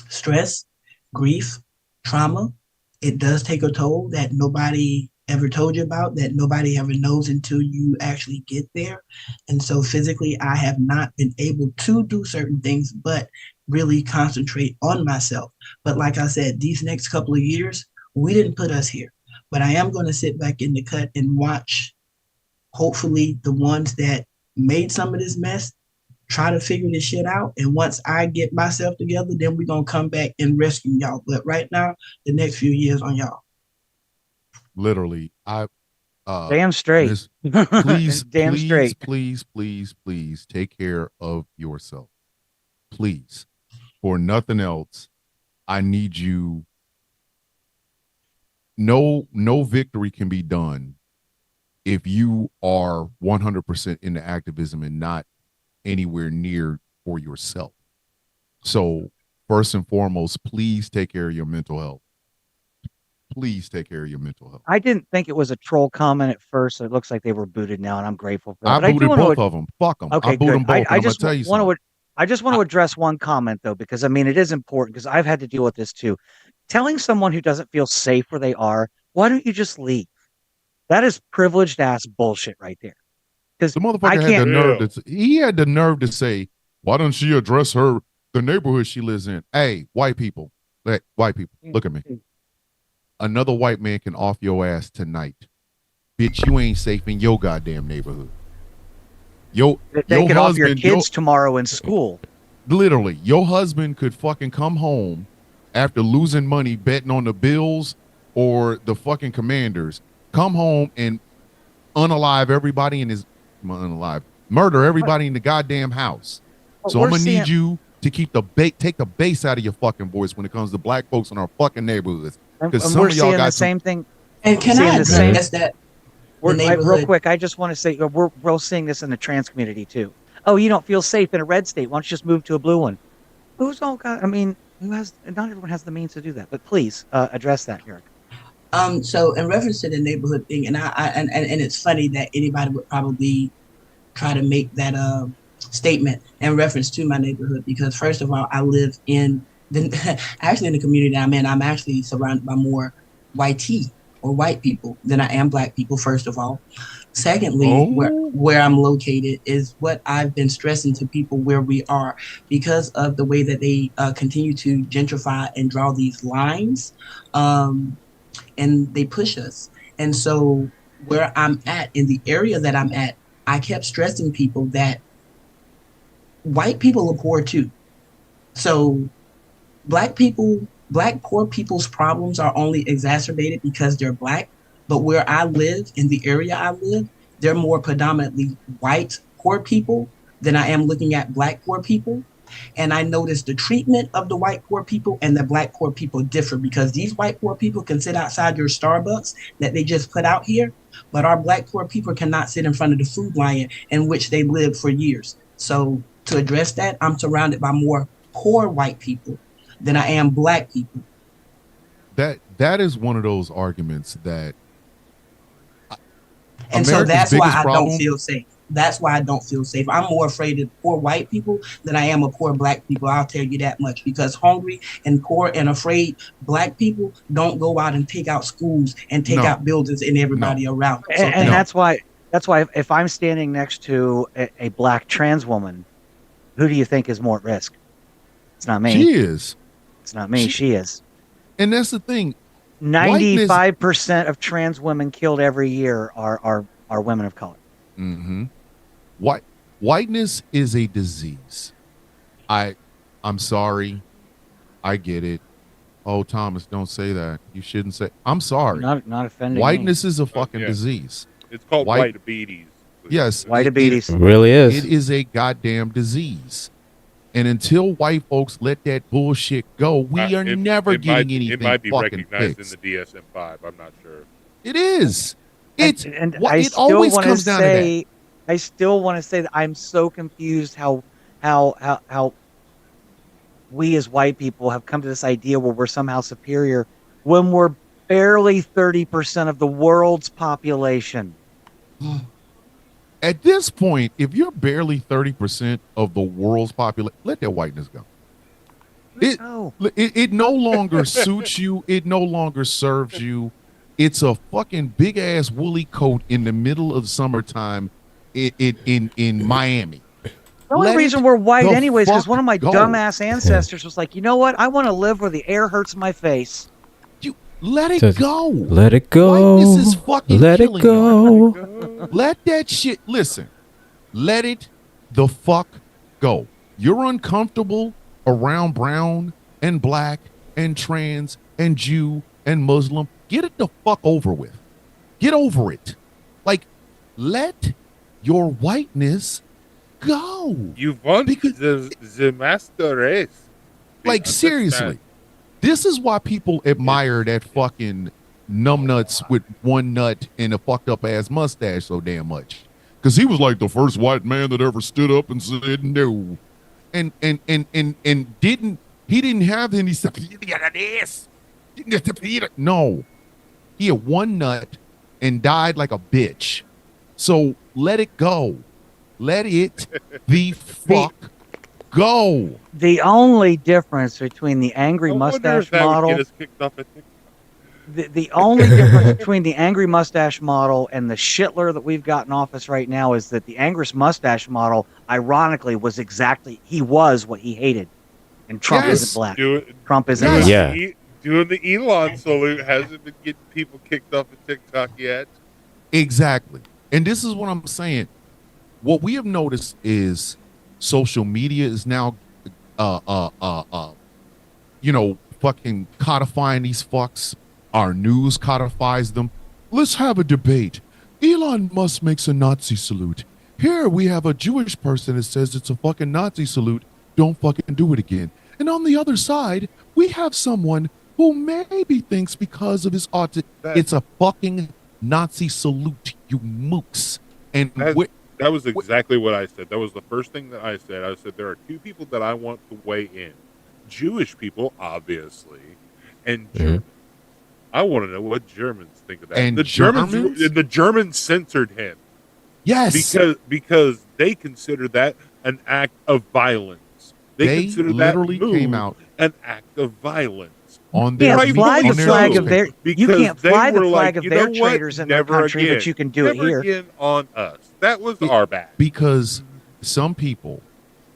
stress, grief, trauma, it does take a toll that nobody ever told you about, that nobody ever knows until you actually get there. And so physically, I have not been able to do certain things, but really concentrate on myself. But like I said, these next couple of years, we didn't put us here. But I am going to sit back in the cut and watch, hopefully, the ones that made some of this mess try to figure this shit out. And once I get myself together, then we're going to come back and rescue y'all. But right now, the next few years on y'all. Literally, Damn straight. Miss, please, Damn please, straight. please take care of yourself. Please, for nothing else, I need you. No victory can be done if you are 100% into activism and not anywhere near for yourself. So first and foremost, please take care of your mental health. please take care of your mental health. I didn't think it was a troll comment at first. So it looks like they were booted now, and I'm grateful for that. I But I do booted want both to. of them. Fuck them. Okay, I booted good. them both. And I I'm just gonna tell you want something. to. I just want to address one comment though, because I mean it is important because I've had to deal with this too. Telling someone who doesn't feel safe where they are, why don't you just leave? That is privileged ass bullshit right there. Because The I motherfucker had the can't. nerve he had the nerve to say, "Why don't she address the neighborhood she lives in?" Hey, white people, white people, look at me. Another white man can off your ass tonight, bitch. You ain't safe in your goddamn neighborhood. They could off your kids tomorrow in school. Literally, your husband could fucking come home after losing money betting on the Bills or the fucking Commanders. Come home and murder everybody in the goddamn house. So I'm gonna need you to keep take the bass out of your fucking voice when it comes to black folks in our fucking neighborhoods. Because some of y'all got the same thing. And can I address that? Real quick, I just want to say we're seeing this in the trans community too. Oh, you don't feel safe in a red state? Why don't you just move to a blue one? Who's all got? I mean, not everyone has the means to do that. But please address that, Eric. So in reference to the neighborhood thing, and it's funny that anybody would probably try to make that statement in reference to my neighborhood, because first of all, I live in actually in the community I'm in. I'm actually surrounded by more white people than I am black people. First of all, secondly, where I'm located is what I've been stressing to people where we are, because of the way that they continue to gentrify and draw these lines. And they push us. And so where I'm at, in the area that I'm at, I kept stressing people that white people are poor too. So black poor people's problems are only exacerbated because they're black. But where I live, in the area I live, they're more predominantly white poor people than I am looking at black poor people. And I noticed the treatment of the white poor people and the black poor people differ, because these white poor people can sit outside your Starbucks that they just put out here, but our black poor people cannot sit in front of the Food Lion in which they lived for years. So to address that, I'm surrounded by more poor white people than I am black people. That is one of those arguments that, and so that's why I don't feel safe. That's why I don't feel safe. I'm more afraid of poor white people than I am of poor black people. I'll tell you that much, because hungry and poor and afraid black people don't go out and take out schools and take out buildings and everybody around. So and that's why if I'm standing next to a black trans woman, who do you think is more at risk? It's not me. She is. It's not me. She is. And that's the thing. 95% of trans women killed every year are women of color. Mm-hmm. Whiteness is a disease. I'm sorry. I get it. Oh, Thomas, don't say that. You shouldn't say. I'm sorry. Not offending. Whiteness is a fucking disease. It's called whitebetes. Yes, whitebetes. It really is. It is a goddamn disease. And until white folks let that bullshit go, we are never getting anything. It might be fucking recognized fixed. in the DSM-5. I'm not sure. It is. It always comes down to that. I still want to say that I'm so confused how we as white people have come to this idea where we're somehow superior when we're barely 30% of the world's population. At this point, if you're barely 30% of the world's population, let that whiteness go. It no longer suits you. It no longer serves you. It's a fucking big ass woolly coat in the middle of summertime in Miami. The only reason we're white anyways, because one of my dumbass ancestors was like, you know what? I want to live where the air hurts my face. Let it go. Let it go. Whiteness is fucking let it killing go. you. Let that shit, listen, let it the fuck go. You're uncomfortable around brown and black and trans and Jew and Muslim. Get it the fuck over with. Get over it. Like, let your whiteness go. You want the master race. Like, seriously. This is why people admire that fucking numbnuts with one nut and a fucked up ass mustache so damn much. Because he was like the first white man that ever stood up and said no. And didn't have any stuff. No. He had one nut and died like a bitch. So let it go. Let it the fuck go. The only difference between the angry I wonder mustache if that would model, get us kicked off at TikTok. the only difference between the angry mustache model and the shitler that we've got in office right now is that the angry mustache model, ironically, he was what he hated. And Trump Yes. isn't black. Do it- Trump isn't Yes. black. Yeah. Doing the Elon salute hasn't been getting people kicked off of TikTok yet. Exactly. And this is what I'm saying. What we have noticed is social media is now fucking codifying these fucks. Our news codifies them. Let's have a debate. Elon Musk makes a Nazi salute. Here we have a Jewish person that says it's a fucking Nazi salute. Don't fucking do it again. And on the other side, we have someone who maybe thinks because of his autism, it's a fucking Nazi salute, you mooks. And That was exactly what I said. That was the first thing that I said. I said there are two people that I want to weigh in. Jewish people, obviously, and Germans. I want to know what Germans think of that. And the Germans? the Germans censored him. yes, Because they consider that an act of violence. They consider literally that move came out an act of violence. on You their can't fly on the their flag of newspaper. their you can't they fly the were flag like, of "You their know what? traitors in their Never country, again. but you can do it Never here. again on us. That was our bad. Because some people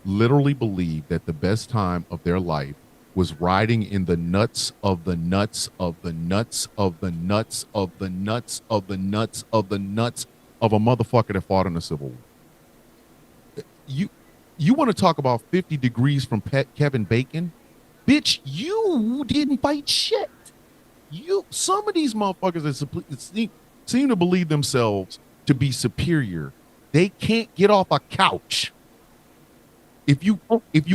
literally believe that the best time of their life was riding in the nuts of the nuts of the nuts of the nuts of the nuts of the nuts of the nuts of a motherfucker that fought in the Civil War. You want to talk about 50 degrees from Kevin Bacon? Bitch, you didn't fight shit. Some of these motherfuckers that seem to believe themselves to be superior, they can't get off a couch. If you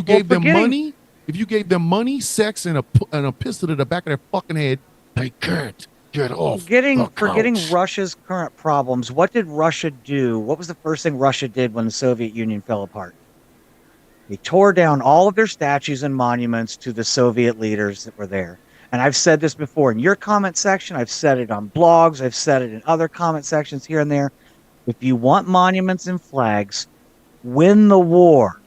gave them money, if you gave them money, sex, and a pistol to the back of their fucking head, they can't get off. Forgetting couch. Russia's current problems, what did Russia do? What was the first thing Russia did when the Soviet Union fell apart? They tore down all of their statues and monuments to the Soviet leaders that were there. And I've said this before in your comment section. I've said it on blogs. I've said it in other comment sections here and there. If you want monuments and flags, win the war.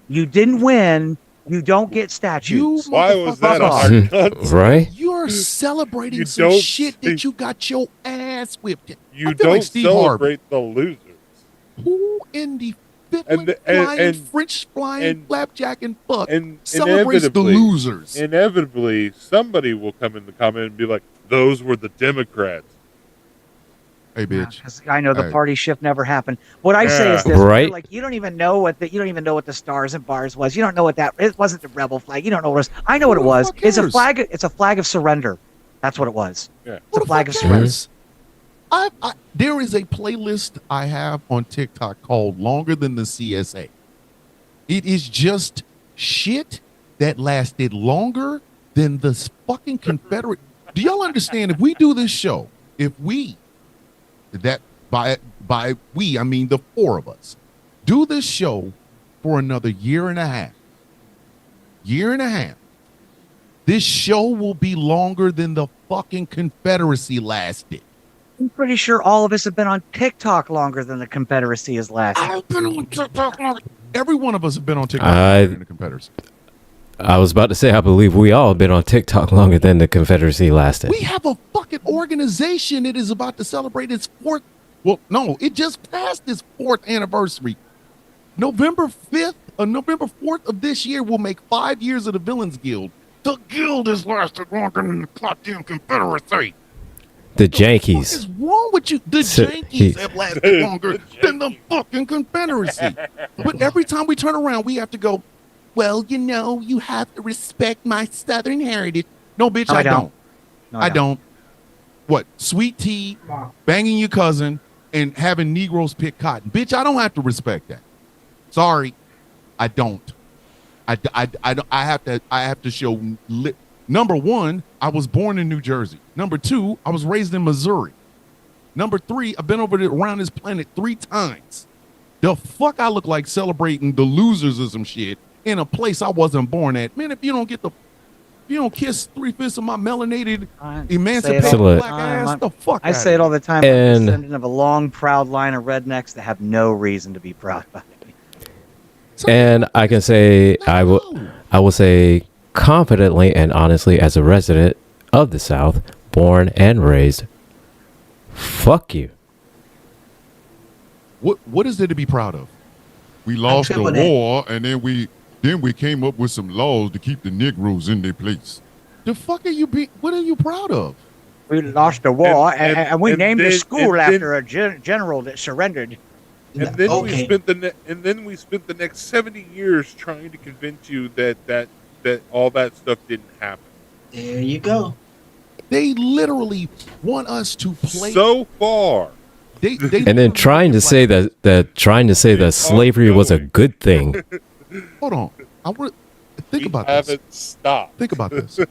You didn't win. You don't get statues. Why was that a Fuck hard cut? Right? You're celebrating You some don't shit that you got your ass whipped. I You feel don't like Steve Harvey. celebrate the losers. Who in the And- fiddling, and- flying, and- French flying, and- flapjack, and fuck And celebrates the losers? Inevitably, somebody will come in the comment and be like, "Those were the Democrats." Hey, bitch. 'Cause I know the Hey. party shift never happened. What I say Yeah. is this: Right. like you don't even know what the stars and bars was. You don't know what that. It wasn't the rebel flag. You don't know what it was. I know what it Who the was. fuck It's a cares? flag. It's a flag of surrender. That's what it was. Yeah. It's a Who the flag fuck of surrender. cares? There is a playlist I have on TikTok called "Longer Than the CSA." It is just shit that lasted longer than the fucking Confederate. Do y'all understand? If we do this show, by we I mean the four of us, do this show for another year and a half, this show will be longer than the fucking Confederacy lasted. I'm pretty sure all of us have been on TikTok longer than the Confederacy has lasted. I've been on TikTok longer. Every one of us have been on TikTok I- longer than the Confederacy. I was about to say, I believe we all have been on TikTok longer than the Confederacy lasted. We have a fucking organization that is about to celebrate its fourth. Well, no, it just passed its fourth anniversary. November 5th, November 4th of this year will make 5 years of the Villains Guild. The guild has lasted longer than the goddamn Confederacy. The What Yankees. is wrong with you? The So, Yankees have lasted longer than the fucking Confederacy. But every time we turn around, we have to go, well, you have to respect my Southern heritage. No, bitch, No, I I don't. don't. No, I don't. What? Sweet tea, banging your cousin, and having Negroes pick cotton. Bitch, I don't have to respect that. Sorry, I don't. I have to show. Number one, I was born in New Jersey. Number two, I was raised in Missouri. Number three, I've been around this planet 3 times. The fuck I look like celebrating the losers or some shit in a place I wasn't born at. Man, if you don't get the you don't kiss 3/5 of my melanated, I say it emancipated all the black time. ass, the fuck I outta say it all here. the time. I'm And- a descendant of a long, proud line of rednecks that have no reason to be proud about it. And I can say I will say confidently and honestly, as a resident of the South, born and raised, fuck you. What is there to be proud of? We lost the triple that. war, and then we came up with some laws to keep the Negroes in their place. The fuck are you what are you proud of? We lost the war, and we and named then- a school and after a general that surrendered. And then Okay. we spent the next 70 years trying to convince you that all that stuff didn't happen. There you go. They literally want us to play. So far, They And then trying to say that slavery was a good thing. Hold on. I want think we about this. haven't stopped. Think about this. I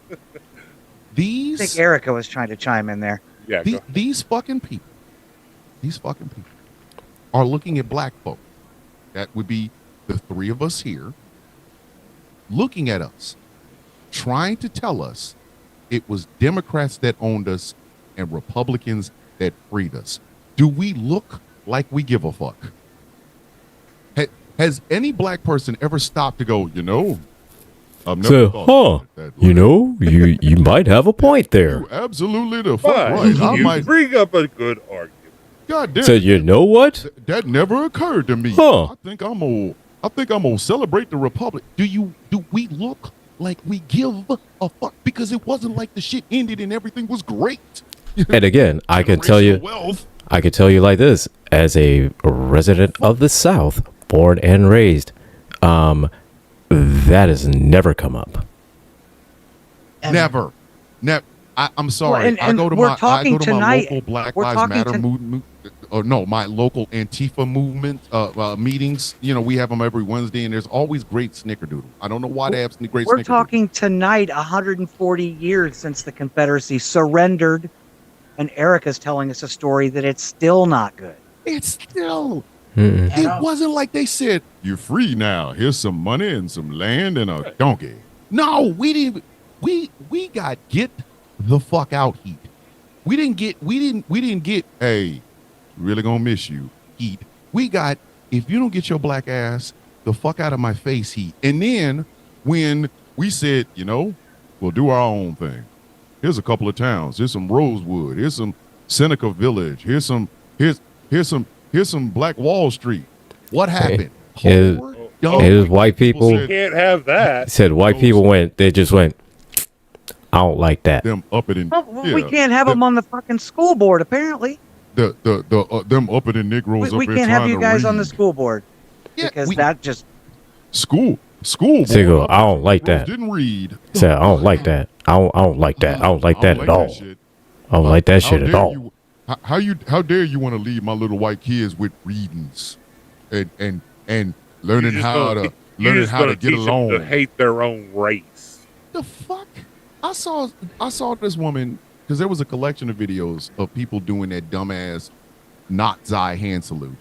think Erica was trying to chime in there. Yeah, go. These fucking people are looking at black folk. That would be the three of us here, looking at us, trying to tell us it was Democrats that owned us and Republicans that freed us. Do we look like we give a fuck? Has any black person ever stopped to go, I've never So, thought about it that way. you might have a point there. You absolutely the fuck But right. I you might, bring up a good argument. God damn So it. you know what? That never occurred to me. Huh. I think I'm gonna celebrate the Republic. Do we look like we give a fuck? Because it wasn't like the shit ended and everything was great. And again, I can tell you, Generational wealth. I can tell you like this, as a resident of the South, born and raised, that has never come up. Never. I'm sorry. Well, and I go to we're my talking tonight- local Black we're Lives talking Matter to- movement. Or no, my local Antifa movement meetings. We have them every Wednesday, and there's always great snickerdoodle. I don't know why they have great We're snickerdoodle. talking tonight 140 years since the Confederacy surrendered, and Erica's telling us a story that it's still not good. It's still. Mm-mm. At It all. wasn't like they said, "You're free now. Here's some money and some land and a donkey." No, we didn't. We got get the fuck out heat. We didn't get. Hey, really gonna miss you heat. We got, if you don't get your black ass the fuck out of my face heat. And then when we said, we'll do our own thing. Here's a couple of towns. Here's some Rosewood. Here's some Seneca Village. Here's some Black Wall Street. What happened? It- Poor, it dumb was white people- You said can't have that. Said white people just went, I don't like that. them up it in. Well, we can't have them on the fucking school board, apparently. Them up it in Negroes. We up there can't have trying you to guys on the read. school board Yeah, because we- that just school. Sigel, I don't like Negroes that. Didn't read. Said I don't like that. I don't like that. I don't like that at all. shit. I don't like that How shit at dare all. you- How dare you want to leave my little white kids with readings and learning how to get teach along? them to hate their own race. The fuck? I saw this woman, because there was a collection of videos of people doing that dumbass Nazi hand salute,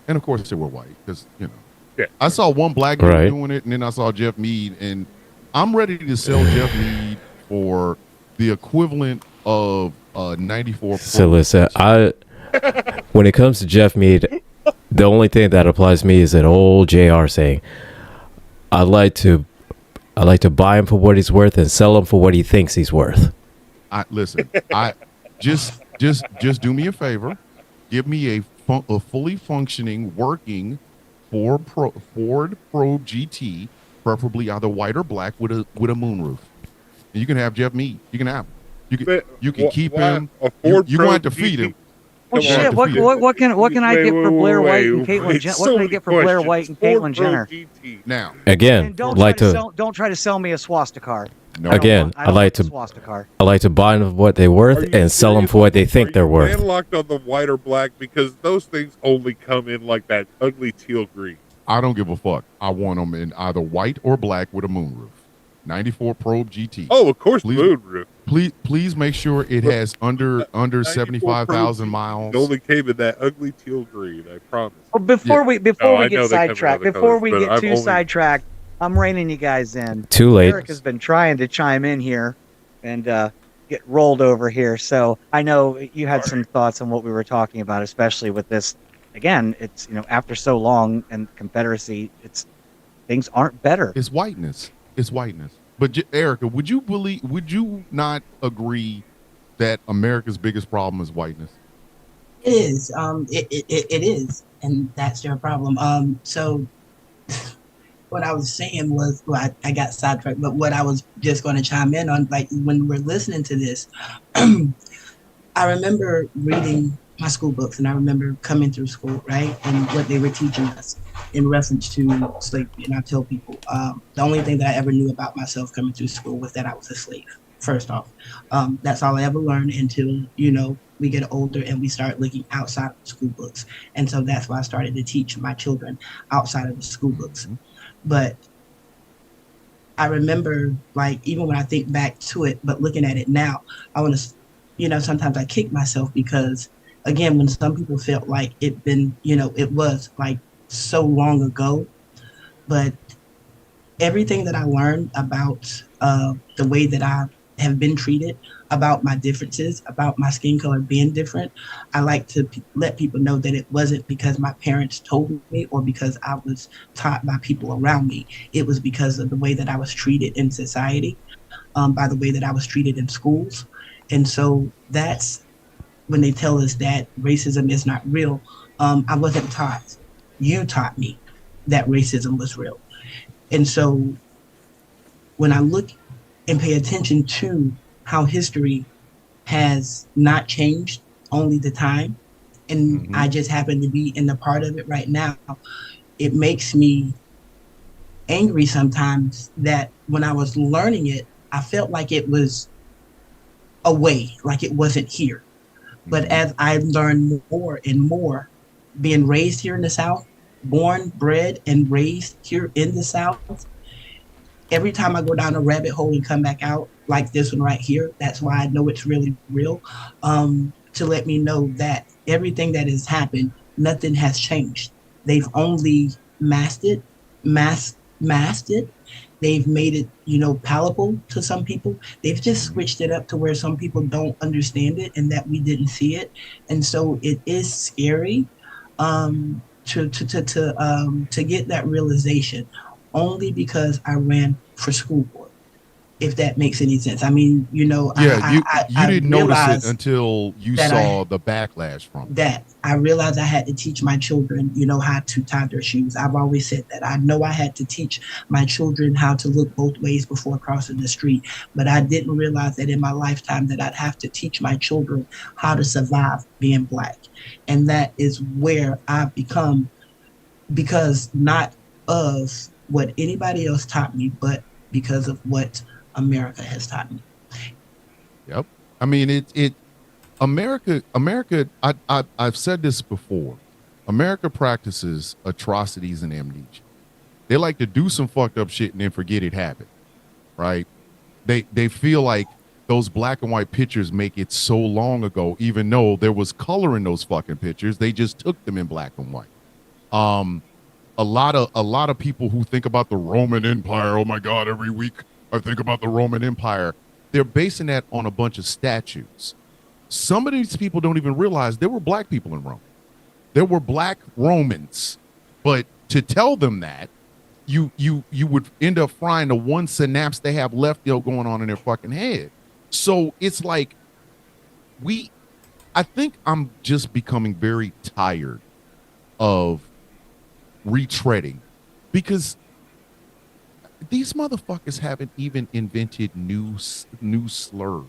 and of course they were white because Yeah. I saw one black dude Right. doing it, and then I saw Jeff Mead, and I'm ready to sell Jeff Mead for the equivalent of 94. So listen, when it comes to Jeff Mead, the only thing that applies to me is an old JR saying, I like to buy him for what he's worth and sell him for what he thinks he's worth. Listen. I just do me a favor. Give me a fully functioning, working Ford Probe GT, preferably either white or black with a moonroof. And you can have Jeff Mead. You can have him. You can keep him. A You Ford going to Probe have to feed him. well, Come on. shit. What can I Wait, get for wait, Blair wait, White and wait, Caitlyn wait. Jenner? So What can I many get for Blair questions. White and Ford Caitlyn Probe Jenner? GT. Now, Again, And don't like try to to sell, don't try to sell me a swastika. no. Again, I don't like want to- the swastika. I like to buy them for what they're Are worth you and sell them serious? for what they think Are they're you worth. landlocked on the white or black, because those things only come in like that ugly teal green. I don't give a fuck. I want them in either white or black with a moonroof. 94 Probe GT. Oh, of course, Please- moonroof. Please make sure it has under 75,000 miles. It only came in that ugly teal green. I promise. Well, before we No, I get know they come in sidetracked, other before colors, we but get I've too only- sidetracked, I'm reining you guys in. Too late. Eric has been trying to chime in here and get rolled over here. So I know you had some thoughts on what we were talking about, especially with this. Again, it's after so long and Confederacy, it's things aren't better. It's whiteness. It's whiteness. But Erica, would you not agree that America's biggest problem is whiteness? It is. It is, and that's their problem. So what I was saying was, well, I got sidetracked, but what I was just going to chime in on, like when we're listening to this, I remember reading my school books, and I remember coming through school, right, and what they were teaching us in reference to slavery. And I tell people, the only thing that I ever knew about myself coming through school was that I was a slave. First off, that's all I ever learned until we get older and we start looking outside of the school books. And so that's why I started to teach my children outside of the school books. But I remember, like, even when I think back to it, but looking at it now, I want to, sometimes I kick myself because, again, when some people felt like it was like so long ago, but everything that I learned about the way that I have been treated, about my differences, about my skin color being different, I like to let people know that it wasn't because my parents told me or because I was taught by people around me. It was because of the way that I was treated in society, by the way that I was treated in schools. And so that's when they tell us that racism is not real. I wasn't taught. You taught me that racism was real. And so when I look and pay attention to how history has not changed, only the time, and I just happen to be in the part of it right now, it makes me angry sometimes that when I was learning it, I felt like it was away, like it wasn't here. But as I learned more and more, being raised here in the South, born, bred, and raised here in the South, every time I go down a rabbit hole and come back out, like this one right here, that's why I know it's really real, to let me know that everything that has happened, nothing has changed. They've only masked it. They've made it, palatable to some people. They've just switched it up to where some people don't understand it and that we didn't see it. And so it is scary to get that realization, only because I ran for school board, if that makes any sense. I mean, Yeah, you didn't notice it until you saw the backlash from it. That I realized I had to teach my children, how to tie their shoes. I've always said that. I know I had to teach my children how to look both ways before crossing the street, but I didn't realize that in my lifetime that I'd have to teach my children how to survive being Black. And that is where I've become, because not of what anybody else taught me, but because of what America has taught me. Yep. I mean, America, I've said this before. America practices atrocities and amnesia. They like to do some fucked up shit and then forget it happened, right? They feel like those black and white pictures make it so long ago, even though there was color in those fucking pictures. They just took them in black and white. A lot of people who think about the Roman Empire, oh my God, every week I think about the Roman Empire. They're basing that on a bunch of statues. Some of these people don't even realize there were black people in Rome. There were black Romans. But to tell them that, you would end up frying the one synapse they have left going on in their fucking head. So it's like I think I'm just becoming very tired of retreading, because these motherfuckers haven't even invented new slurs.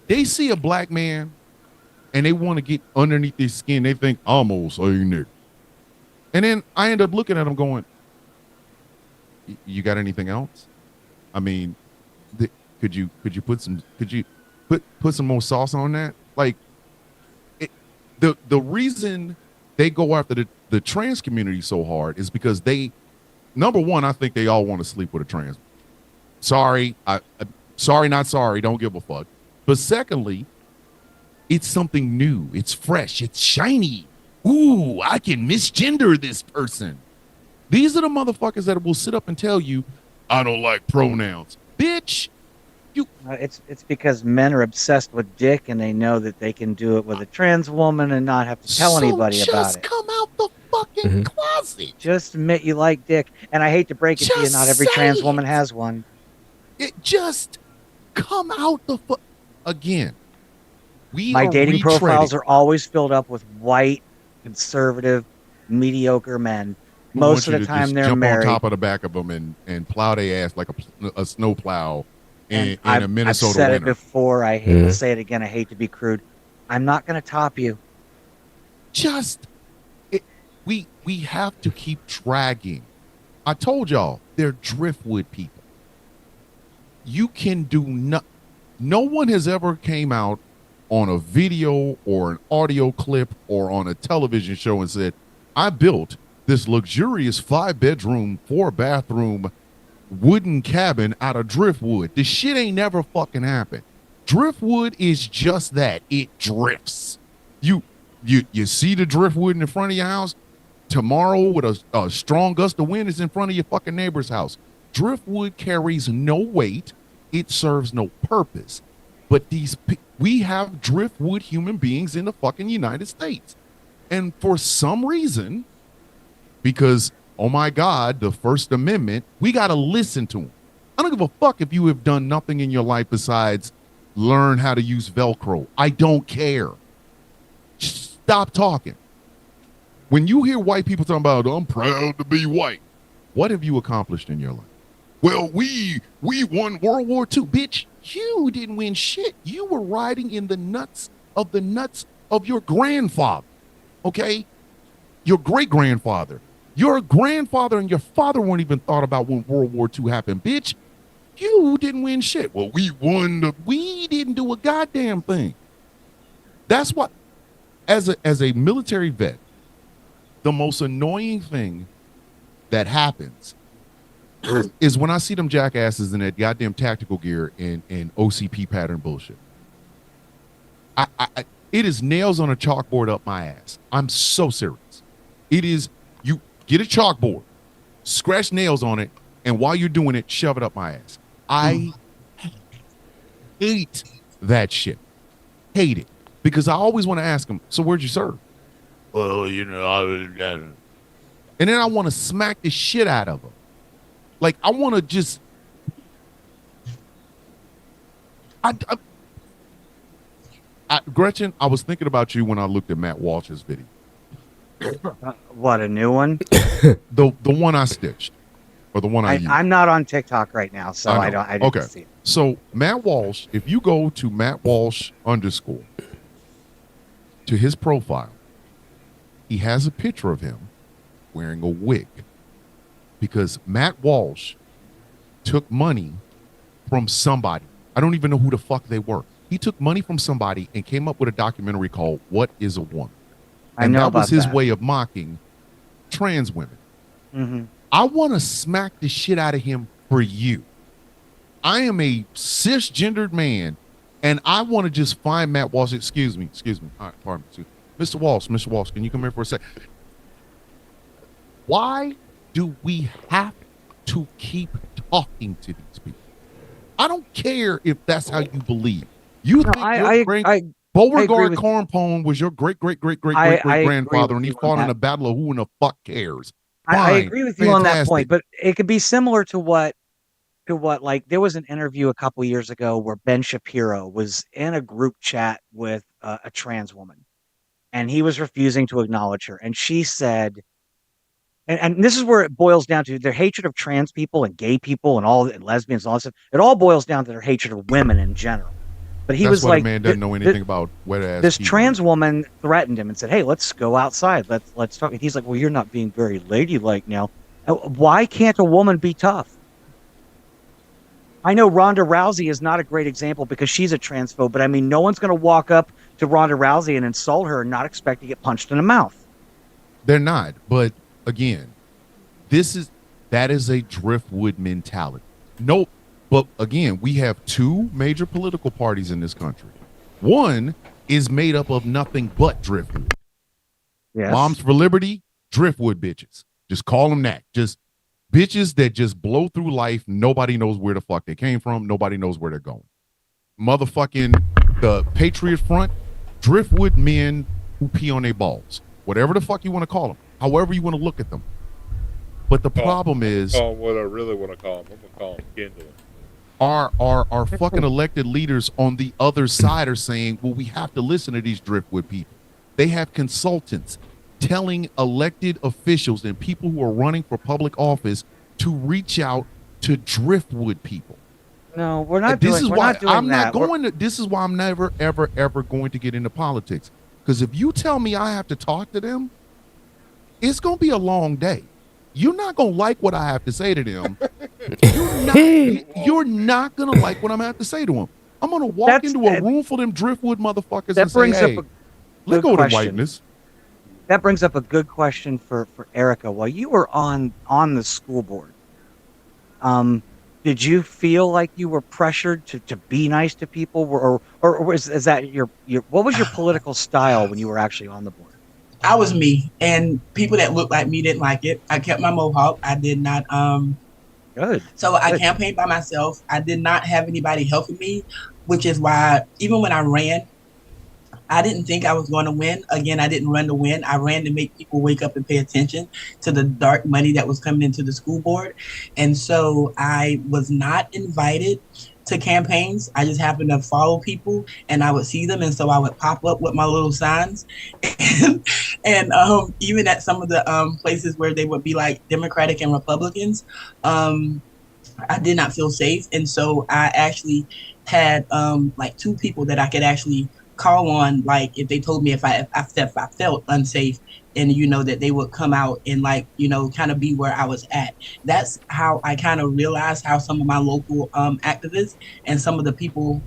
They see a black man and they want to get underneath their skin. They think, almost a nigga. And then I end up looking at them going, you got anything else? I mean, could you put some more sauce on that? Like, the reason they go after the trans community so hard is because number one, I think they all want to sleep with a trans. Sorry, not sorry, don't give a fuck. But secondly, it's something new, it's fresh, it's shiny. Ooh, I can misgender this person. These are the motherfuckers that will sit up and tell you, I don't like pronouns. Bitch, It's because men are obsessed with dick, and they know that they can do it with a trans woman and not have to tell anybody about it. Just come out the fucking closet. Just admit you like dick. And I hate to break it to you, Just not every say trans woman it. has one. It just come out the again. My dating profiles are always filled up with white, conservative, mediocre men. Most of the time, they're jump married. on top of the back of them and plow their ass like a snow plow in a Minnesota I've said winter. it before. I hate to say it again. I hate to be crude. I'm not going to top you. We have to keep dragging. I told y'all they're driftwood people. You can do no one has ever came out on a video or an audio clip or on a television show and said, I built this luxurious 5-bedroom, 4-bathroom wooden cabin out of driftwood. This shit ain't never fucking happened. Driftwood is just that. It drifts. You see the driftwood in the front of your house? Tomorrow with a strong gust of wind is in front of your fucking neighbor's house. Driftwood carries no weight. It serves no purpose. But we have driftwood human beings in the fucking United States. And for some reason, because, oh my God, the First Amendment, we got to listen to them. I don't give a fuck if you have done nothing in your life besides learn how to use Velcro. I don't care. Stop talking. When you hear white people talking about, I'm proud to be white, what have you accomplished in your life? Well, we won World War II. Bitch, you didn't win shit. You were riding in the nuts of your grandfather, okay? Your great-grandfather. Your grandfather and your father weren't even thought about when World War II happened. Bitch, you didn't win shit. Well, we didn't do a goddamn thing. That's what, as a military vet, the most annoying thing that happens is when I see them jackasses in that goddamn tactical gear and OCP pattern bullshit. It is nails on a chalkboard up my ass. I'm so serious. It is, you get a chalkboard, scratch nails on it, and while you're doing it, shove it up my ass. I hate that shit. Hate it. Because I always want to ask them, so where'd you serve? Well, I was and then I want to smack the shit out of them. Like, I want to just Gretchen, I was thinking about you when I looked at Matt Walsh's video. What, a new one? The one I stitched, or the one I used. I'm not on TikTok right now, so I didn't see it. So Matt Walsh, if you go to Matt Walsh _ to his profile, he has a picture of him wearing a wig because Matt Walsh took money from somebody. I don't even know who the fuck they were. He took money from somebody and came up with a documentary called What is a Woman? And that was his way of mocking trans women. Mm-hmm. I want to smack the shit out of him for you. I am a cisgendered man, and I want to just find Matt Walsh. Excuse me. All right, pardon me. Mr. Walsh, can you come here for a sec? Why do we have to keep talking to these people? I don't care if that's how you believe. You think Beauregard Cornpone was your great-great-great-great-great-grandfather, and he fought in a battle of who in the fuck cares? I agree with you on that point, but it could be similar to what like there was an interview a couple years ago where Ben Shapiro was in a group chat with a trans woman, and he was refusing to acknowledge her, and she said, and this is where it boils down to their hatred of trans people and gay people and lesbians and all that stuff. It all boils down to their hatred of women in general. But he was like, a man doesn't know anything about wet ass. This trans woman threatened him and said, "Hey, let's go outside. Let's talk." And he's like, "Well, you're not being very ladylike now. Why can't a woman be tough?" I know Ronda Rousey is not a great example because she's a transphobe, but I mean, no one's going to walk up to Ronda Rousey and insult her and not expect to get punched in the mouth. They're not. But again, that is a driftwood mentality. No. But again, we have two major political parties in this country. One is made up of nothing but driftwood. Yes. Moms for Liberty, driftwood bitches. Just call them that. Just bitches that just blow through life. Nobody knows where the fuck they came from. Nobody knows where they're going. Motherfucking the Patriot Front, driftwood men who pee on their balls. Whatever the fuck you want to call them. However you want to look at them. But the problem is, call what I really want to call them. I'm gonna call them kindling. Our fucking elected leaders on the other side are saying, well, we have to listen to these driftwood people. They have consultants telling elected officials and people who are running for public office to reach out to driftwood people. No, we're not This doing. is We're why not doing I'm that. not going to. This is why I'm never, ever, ever going to get into politics. Because if you tell me I have to talk to them, it's going to be a long day. You're not going to like what I have to say to them. You're not going to like what I'm going to have to say to them. I'm going to walk into a room full of them driftwood motherfuckers and say, hey, let go of the whiteness. That brings up a good question for Erica. While you were on the school board, did you feel like you were pressured to be nice to people, or is that your what was your political style when you were actually on the board? I was me, and people that looked like me didn't like it. I kept my mohawk. I did not. Good. So I campaigned by myself. I did not have anybody helping me, which is why even when I ran, I didn't think I was going to win. Again, I didn't run to win. I ran to make people wake up and pay attention to the dark money that was coming into the school board. And so I was not invited to campaigns. I just happened to follow people and I would see them. And so I would pop up with my little signs. And even at some of the places where they would be like Democratic and Republicans, I did not feel safe. And so I actually had like two people that I could actually call on, like if they told me if I felt unsafe, and that they would come out and kind of be where I was at. That's how I kind of realized how some of my local activists and some of the people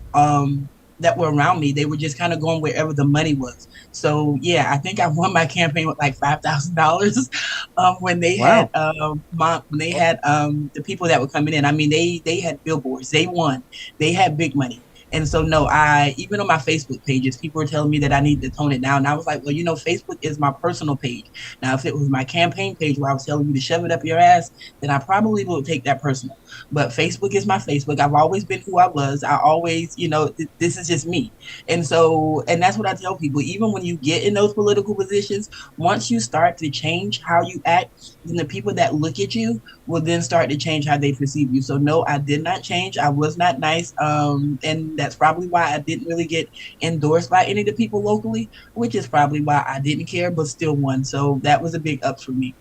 that were around me, they were just kind of going wherever the money was. So yeah, I think I won my campaign with like $5,000 when they had the people that were coming in. I mean, they had billboards, they won, they had big money. And so, no, even on my Facebook pages, people were telling me that I need to tone it down. And I was like, well, Facebook is my personal page. Now, if it was my campaign page where I was telling you to shove it up your ass, then I probably would take that personal. But Facebook is my Facebook. I've always been who I was. I always, this is just me. And so, and that's what I tell people. Even when you get in those political positions, once you start to change how you act, then the people that look at you will then start to change how they perceive you. So no, I did not change. I was not nice. And that's probably why I didn't really get endorsed by any of the people locally, which is probably why I didn't care, but still won. So that was a big ups for me.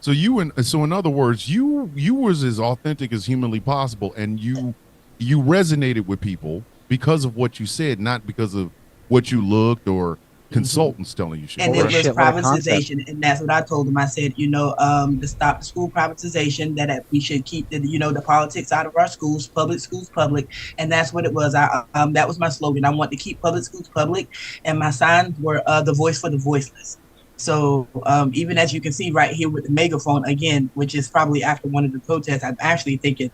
So in other words, you was as authentic as humanly possible, and you resonated with people because of what you said, not because of what you looked or consultants telling you shit. And it was privatization, and that's what I told them. I said, to stop the school privatization, that we should keep the politics out of our schools, public, and that's what it was. That was my slogan. I want to keep public schools public, and my signs were the voice for the voiceless. So even as you can see right here with the megaphone again, which is probably after one of the protests, I'm actually thinking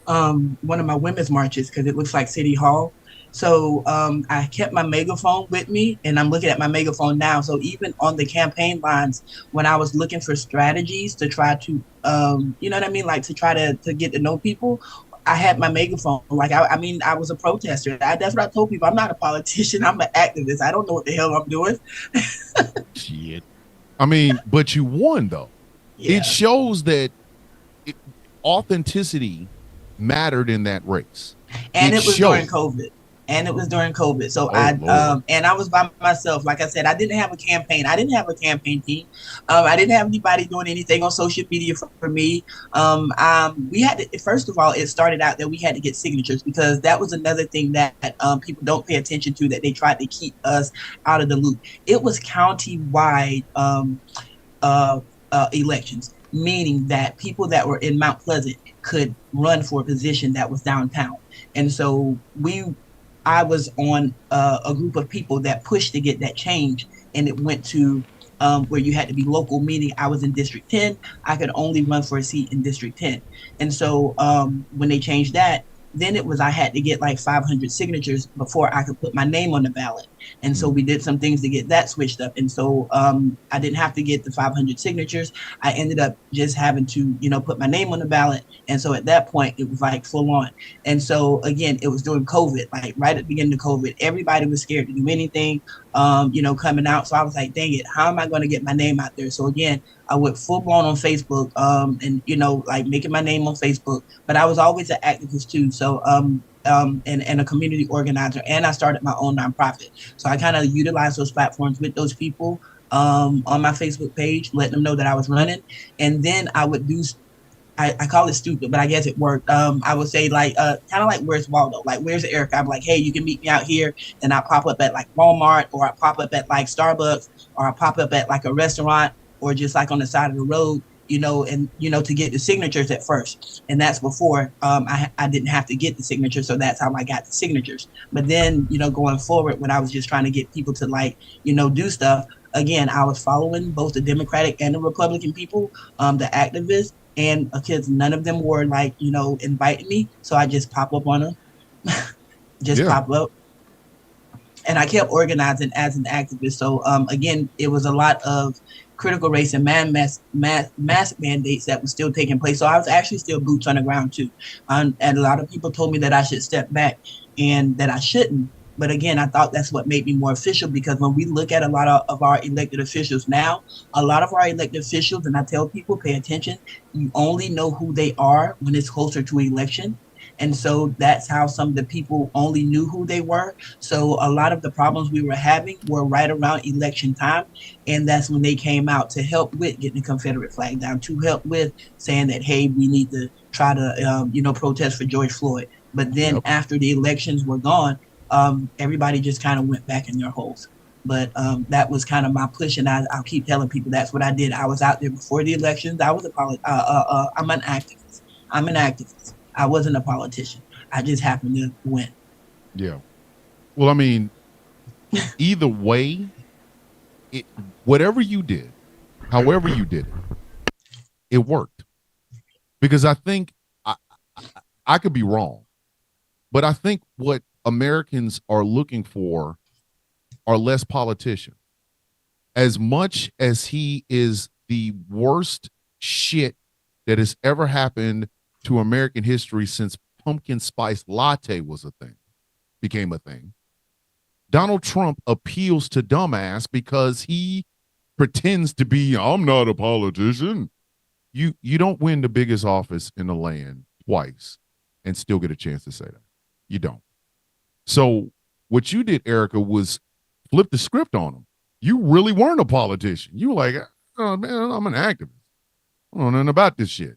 one of my women's marches, because it looks like City Hall. So I kept my megaphone with me, and I'm looking at my megaphone now. So even on the campaign lines, when I was looking for strategies to try to, to try to get to know people, I had my megaphone. I was a protester. That's what I told people. I'm not a politician. I'm an activist. I don't know what the hell I'm doing. Shit. I mean, but you won, though. Yeah. It shows that authenticity mattered in that race. And it was during COVID. So I was by myself. Like I said, I didn't have a campaign. I didn't have a campaign team. I didn't have anybody doing anything on social media for me. We had to, first of all, it started out that we had to get signatures, because that was another thing that people don't pay attention to, that they tried to keep us out of the loop. It was county-wide elections, meaning that people that were in Mount Pleasant could run for a position that was downtown. And so I was on a group of people that pushed to get that change, and it went to where you had to be local, meaning I was in District 10. I could only run for a seat in District 10. And so when they changed that, then it was I had to get like 500 signatures before I could put my name on the ballot. And so we did some things to get that switched up. And so I didn't have to get the 500 signatures. I ended up just having to, put my name on the ballot. And so at that point, it was like full on. And so again, it was during COVID, like right at the beginning of COVID. Everybody was scared to do anything, coming out. So I was like, dang it, how am I going to get my name out there? So again, I went full blown on Facebook, and like making my name on Facebook. But I was always an activist too. So and a community organizer, and I started my own nonprofit. So I kind of utilized those platforms with those people on my Facebook page, letting them know that I was running, and then I would do. I call it stupid, but I guess it worked. I would say like kind of like where's Waldo? Like where's Eric? I'm like, hey, you can meet me out here, and I pop up at like Walmart, or I pop up at like Starbucks, or I pop up at like a restaurant, or just like on the side of the road, and to get the signatures at first. And that's before I didn't have to get the signatures, so that's how I got the signatures. But then going forward, when I was just trying to get people to like do stuff again, I was following both the Democratic and the Republican people, the activists. And because none of them were like, inviting me. So I just pop up on them, pop up. And I kept organizing as an activist. So again, it was a lot of critical race and mass mandates that was still taking place. So I was actually still boots on the ground too. And a lot of people told me that I should step back and that I shouldn't. But again, I thought that's what made me more official, because when we look at a lot of our elected officials now, a lot of our elected officials, and I tell people, pay attention, you only know who they are when it's closer to election. And so that's how some of the people only knew who they were. So a lot of the problems we were having were right around election time. And that's when they came out to help with getting the Confederate flag down, to help with saying that, hey, we need to try to, protest for George Floyd. But then after the elections were gone, everybody just kind of went back in their holes. But that was kind of my push, and I'll keep telling people that's what I did. I was out there before the elections. I was I'm an activist. I'm an activist. I wasn't a politician. I just happened to win. Yeah. Well, I mean, either way, whatever you did, however you did it, it worked. Because I think I could be wrong, but I think what Americans are looking for are less politicians. As much as he is the worst shit that has ever happened to American history since pumpkin spice latte became a thing, Donald Trump appeals to dumbass because he pretends to be, I'm not a politician. You don't win the biggest office in the land twice and still get a chance to say that. You don't. So what you did, Erica, was flip the script on him. You really weren't a politician. You were like, oh man, I'm an activist. I don't know nothing about this shit.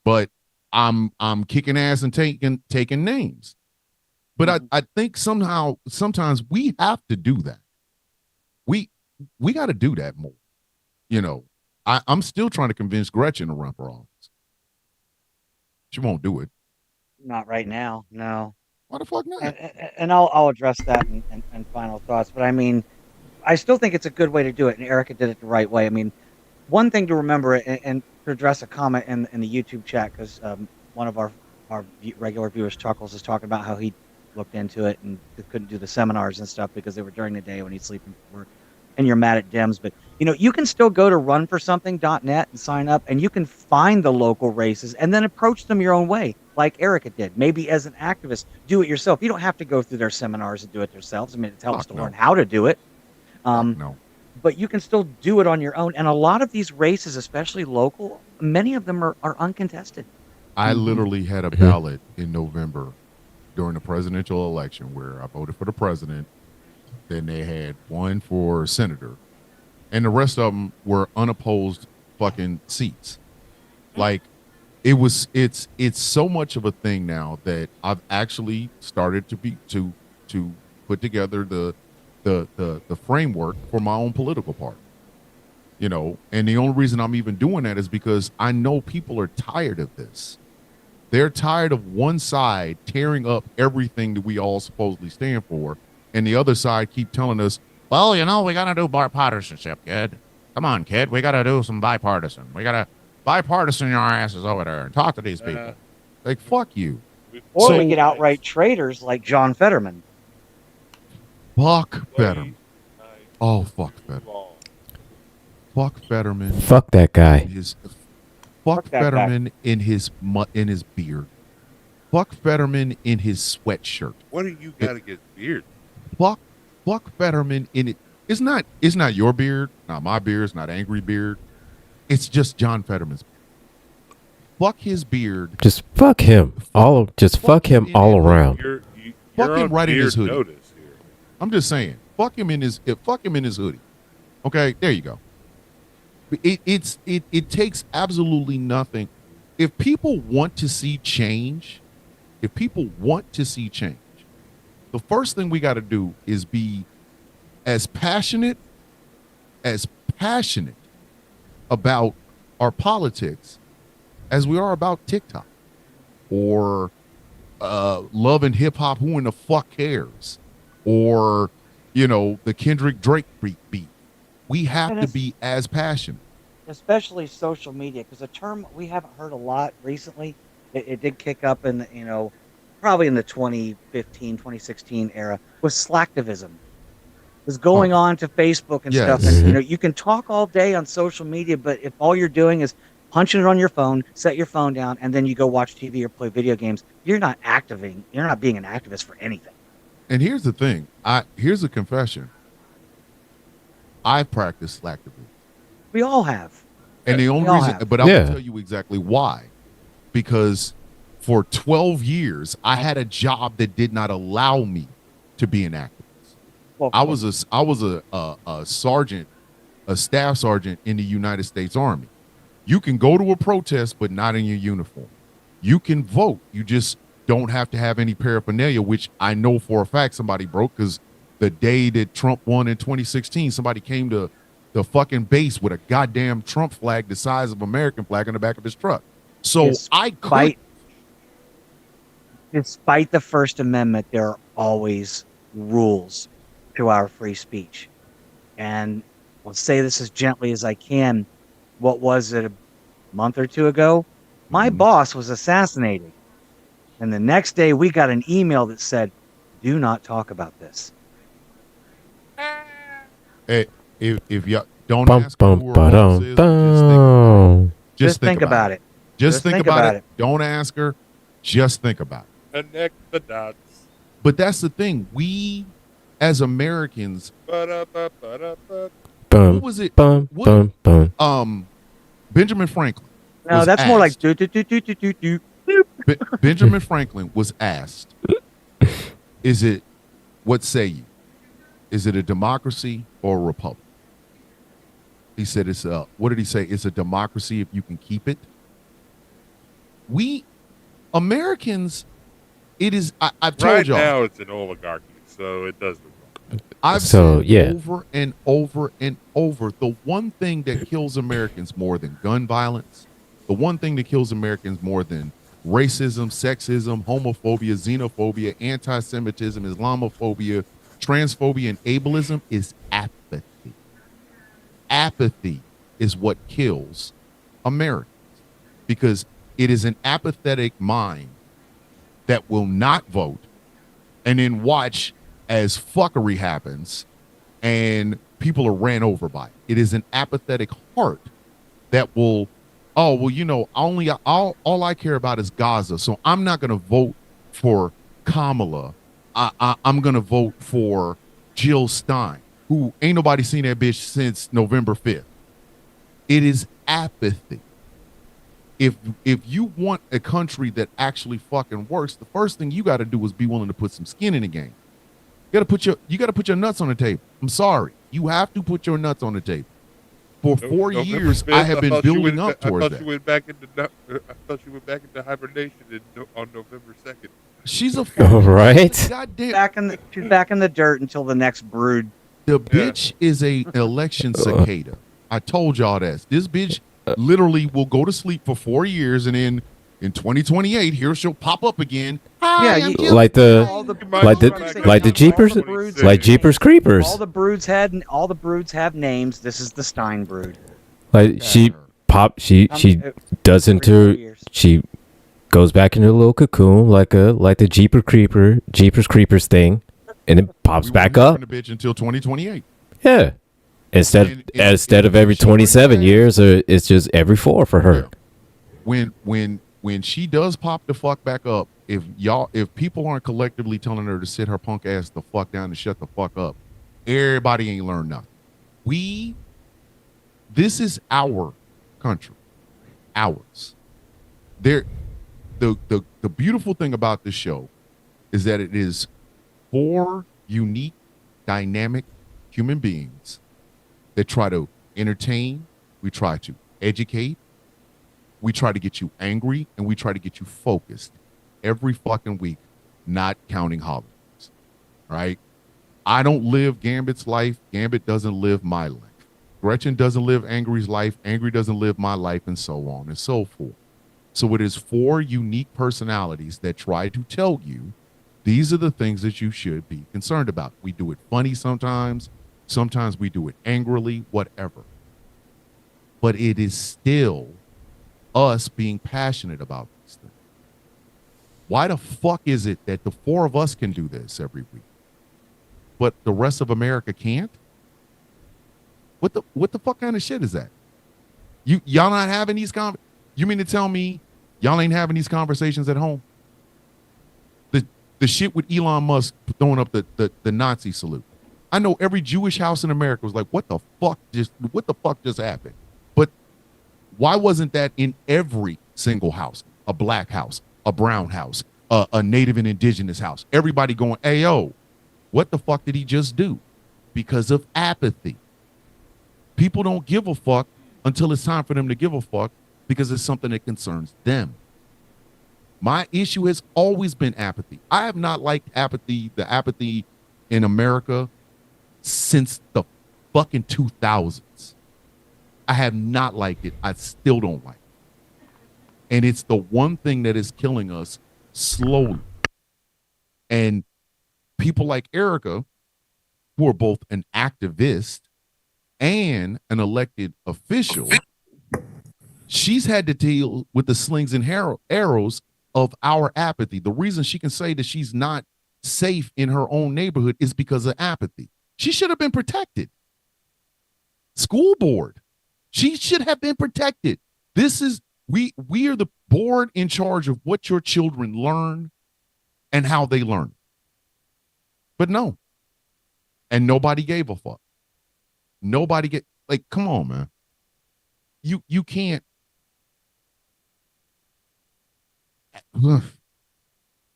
But I'm kicking ass and taking names. But I think sometimes we have to do that. We got to do that more. I'm still trying to convince Gretchen to run for office. She won't do it. Not right now, no. Why the fuck not? And I'll address that in final thoughts. But I mean, I still think it's a good way to do it, and Erica did it the right way. I mean, one thing to remember, and to address a comment in the YouTube chat, because one of our regular viewers, Chuckles, is talking about how he looked into it and couldn't do the seminars and stuff because they were during the day when he's sleeping from work, and you're mad at Dems. But you can still go to runforSomething.net and sign up, and you can find the local races and then approach them your own way, like Erica did. Maybe as an activist, do it yourself. You don't have to go through their seminars and do it yourselves. I mean, it helps to learn how to do it. No. But you can still do it on your own. And a lot of these races, especially local, many of them are uncontested. I literally had a ballot in November during the presidential election where I voted for the president. Then they had one for senator, and the rest of them were unopposed fucking seats. Like, it's so much of a thing now that I've actually started to put together the framework for my own political party. And the only reason I'm even doing that is because I know people are tired of this. They're tired of one side tearing up everything that we all supposedly stand for, and the other side keep telling us, well, we got to do bipartisanship, kid. Come on, kid. We got to do some bipartisan. We got to bipartisan your asses over there and talk to these people. Like, fuck you. Or we get outright traitors like John Fetterman. Fuck Fetterman. Night Oh, fuck Fetterman. long. Fuck Fetterman. Fuck that guy. His Fuck fuck that guy. Fetterman in his beard. Fuck Fetterman in his sweatshirt. What do you got against beard? Fuck Fetterman in it. It's not your beard, not my beard, it's not Angry Beard. It's just John Fetterman's beard. Fuck his beard. Just fuck him. Fuck him all around. You're Fuck him on right in his beard hoodie. notice here. I'm just saying. Fuck him in his hoodie. Okay, there you go. It takes absolutely nothing. If people want to see change, the first thing we got to do is be as passionate about our politics as we are about TikTok or love and hip hop. Who in the fuck cares? Or the Kendrick Drake beat. We have to be as passionate. Especially social media, because a term we haven't heard a lot recently. It did kick up in probably in the 2015, 2016 era, was slacktivism. Was going on to Facebook and stuff, and you can talk all day on social media, but if all you're doing is punching it on your phone, set your phone down, and then you go watch TV or play video games, you're not being an activist for anything. And here's the thing. Here's a confession. I practice slacktivism. We all have. And the only reason, but I will tell you exactly why. Because for 12 years, I had a job that did not allow me to be an activist. Well, I was a sergeant, a staff sergeant in the United States Army. You can go to a protest, but not in your uniform. You can vote. You just don't have to have any paraphernalia, which I know for a fact somebody broke, because the day that Trump won in 2016, somebody came to the fucking base with a goddamn Trump flag the size of American flag on the back of his truck. So despite the First Amendment, there are always rules to our free speech. And I'll say this as gently as I can. What was it, a month or two ago? My boss was assassinated. And the next day we got an email that said, "Do not talk about this." Hey, if you don't ask who her boss is, just think about it. Just think about it. Don't ask her. Just think about it. Connect the dots. But that's the thing. We, as Americans, What was it? Benjamin Franklin. No, that's more like do do do do do do do. Benjamin Franklin was asked, "Is it? What say you? Is it a democracy or a republic?" He said, "It's a." What did he say? It's a democracy if you can keep it. We Americans, it is. I've told Right y'all. now, it's an oligarchy, so it doesn't. I've said over and over and over, the one thing that kills Americans more than gun violence, the one thing that kills Americans more than racism, sexism, homophobia, xenophobia, anti-Semitism, Islamophobia, transphobia, and ableism is apathy. Apathy is what kills Americans, because it is an apathetic mind that will not vote and then watch as fuckery happens and people are ran over by it. It is an apathetic heart that will, all I care about is Gaza, so I'm not going to vote for Kamala. I'm going to vote for Jill Stein, who ain't nobody seen that bitch since November 5th. It is apathy. If you want a country that actually fucking works, the first thing you got to do is be willing to put some skin in the game. You got to put your nuts on the table. I'm sorry. You have to put your nuts on the table. For 4 years, I have been building up towards that. I thought you went back into hibernation on November 2nd. She's a right. Goddamn. She's back in the dirt until the next brood. The bitch is a election cicada. I told y'all that. This bitch literally will go to sleep for 4 years, and then in 2028, here she'll pop up again. Like the Jeepers Creepers. All the broods have names. This is the Stein brood. Like she goes back into a little cocoon like the Jeepers Creepers thing, and it pops We back won't hear up. from the bitch until 2028. Yeah. Instead of every she brings 27 back- years, it's just every 4 for her. When she does pop the fuck back up, if people aren't collectively telling her to sit her punk ass the fuck down and shut the fuck up, everybody ain't learned nothing. This is our country, ours. The beautiful thing about this show is that it is 4 unique, dynamic human beings that try to entertain, we try to educate, we try to get you angry, and we try to get you focused every fucking week, not counting holidays, right? I don't live Gambit's life. Gambit doesn't live my life. Gretchen doesn't live Angry's life. Angry doesn't live my life, and so on and so forth. So it is 4 unique personalities that try to tell you these are the things that you should be concerned about. We do it funny sometimes. Sometimes we do it angrily, whatever. But it is still us being passionate about these things. Why the fuck is it that the 4 of us can do this every week, but the rest of America can't? What the fuck kind of shit is that? Y'all not having these you mean to tell me y'all ain't having these conversations at home? The shit with Elon Musk throwing up the Nazi salute. I know every Jewish house in America was like, what the fuck just happened? But why wasn't that in every single house? A black house, a brown house, a native and indigenous house. Everybody going, hey, yo, what the fuck did he just do? Because of apathy. People don't give a fuck until it's time for them to give a fuck because it's something that concerns them. My issue has always been apathy. I have not liked the apathy in America since the fucking 2000s. I have not liked it. I still don't like it. And it's the one thing that is killing us slowly. And people like Erica, who are both an activist and an elected official, she's had to deal with the slings and arrows of our apathy. The reason she can say that she's not safe in her own neighborhood is because of apathy. She should have been protected. School board. She should have been protected. We are the board in charge of what your children learn and how they learn. But no. And nobody gave a fuck. Come on, man. You can't.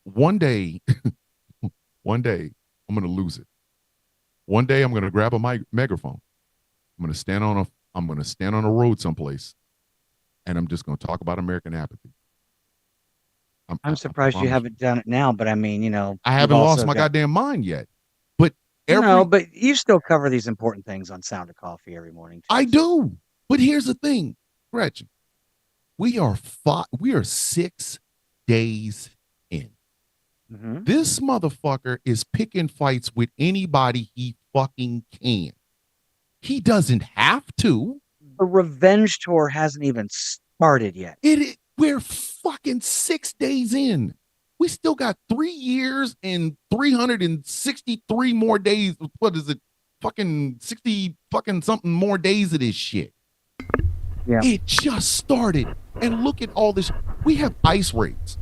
One day, I'm going to lose it. One day I'm going to grab a megaphone. I'm going to stand on a road someplace, and I'm just going to talk about American apathy. I'm surprised you haven't done it now, but I mean, I haven't lost my goddamn mind yet. But but you still cover these important things on Sound of Coffee every morning. Too, I do. But here's the thing, Gretchen. We are 6 days in. Mm-hmm. This motherfucker is picking fights with anybody he fucking can. He doesn't have to. The revenge tour hasn't even started yet. We're fucking 6 days in. We still got 3 years and 363 more days. What is it? Fucking 60 fucking something more days of this shit. Yeah. It just started. And look at all this. We have ICE raids.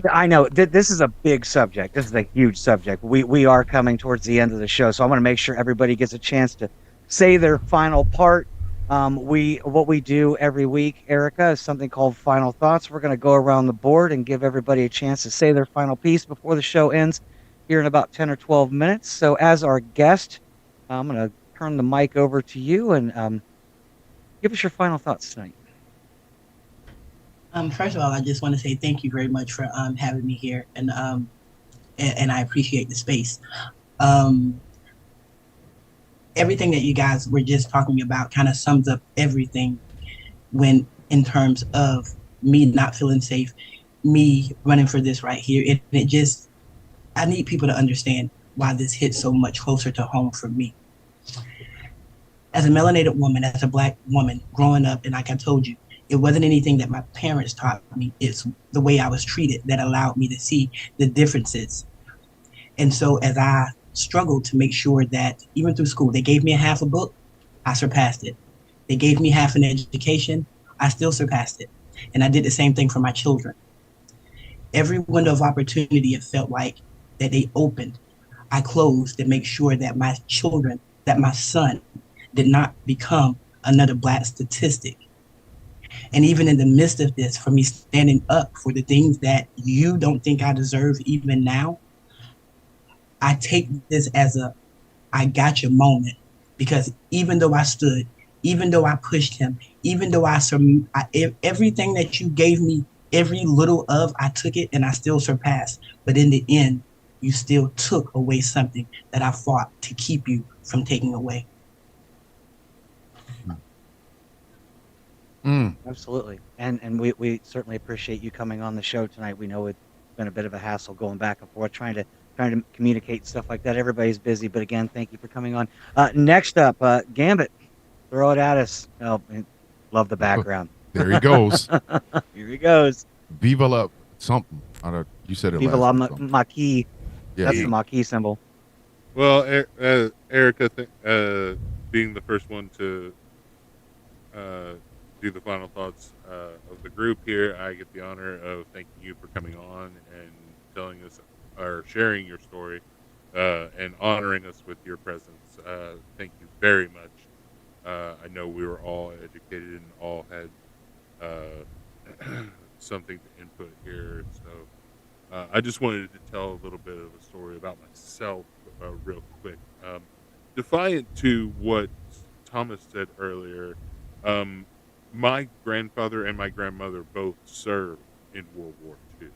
I know this is a big subject. This is a huge subject. We are coming towards the end of the show, so I want to make sure everybody gets a chance to say their final part. What we do every week, Erica, is something called Final Thoughts. We're going to go around the board and give everybody a chance to say their final piece before the show ends here in about 10 or 12 minutes. So as our guest, I'm going to turn the mic over to you and give us your final thoughts tonight. First of all, I just want to say thank you very much for having me here, and I appreciate the space. Everything that you guys were just talking about kind of sums up everything when in terms of me not feeling safe, me running for this right here. I need people to understand why this hits so much closer to home for me. As a melanated woman, as a Black woman growing up, and like I told you, it wasn't anything that my parents taught me. It's the way I was treated that allowed me to see the differences. And so as I struggled to make sure that even through school, they gave me a half a book, I surpassed it. They gave me half an education, I still surpassed it. And I did the same thing for my children. Every window of opportunity, it felt like that they opened, I closed to make sure that my children, that my son did not become another Black statistic. And even in the midst of this, for me standing up for the things that you don't think I deserve even now, I take this as a I got your moment. Because even though I stood, even though I pushed him, even though everything that you gave me, every little of, I took it and I still surpassed. But in the end, you still took away something that I fought to keep you from taking away. Absolutely. And we certainly appreciate you coming on the show tonight. We know it's been a bit of a hassle going back and forth, trying to communicate stuff like that. Everybody's busy, but again, thank you for coming on. Next up, Gambit, throw it at us. Oh, love the background. There he goes. Here he goes. Viva la something. You said it Viva last la time. Maquis. Yeah. That's the Maquis symbol. Well, Erica, being the first one to do the final thoughts of the group here, I get the honor of thanking you for coming on and telling us or sharing your story and honoring us with your presence. Thank you very much. I know we were all educated and all had something to input here. So I just wanted to tell a little bit of a story about myself real quick. Defiant to what Thomas said earlier, my grandfather and my grandmother both served in World War II.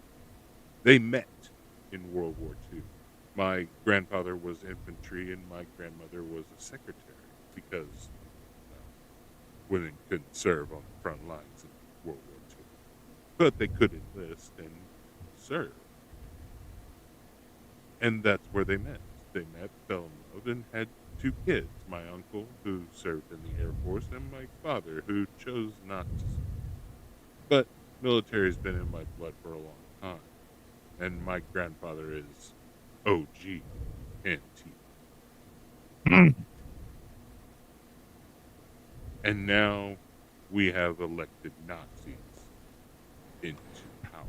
They met in World War II. My grandfather was infantry and my grandmother was a secretary because women couldn't serve on the front lines in World War II. But they could enlist and serve. And that's where they met. They met, fell in love, and had 2 kids. My uncle, who served in the Air Force, and my father, who chose not to serve. But military has been in my blood for a long time. And my grandfather is OG NT. And now we have elected Nazis into power.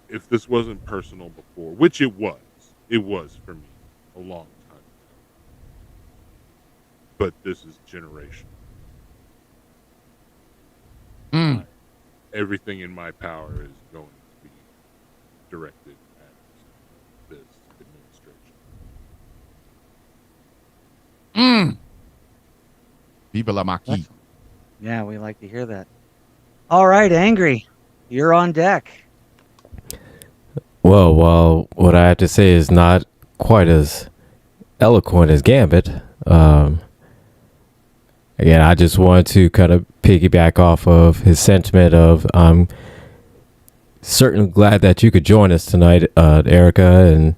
If this wasn't personal before, which it was for me a long time ago. But this is generational. Everything in my power is going to be directed at this administration. Viva la Maquis. Yeah, we like to hear that. All right, Angry, you're on deck. Well, what I have to say is not quite as eloquent as Gambit. Again, I just want to kind of piggyback off of his sentiment of I'm certainly glad that you could join us tonight, Erica,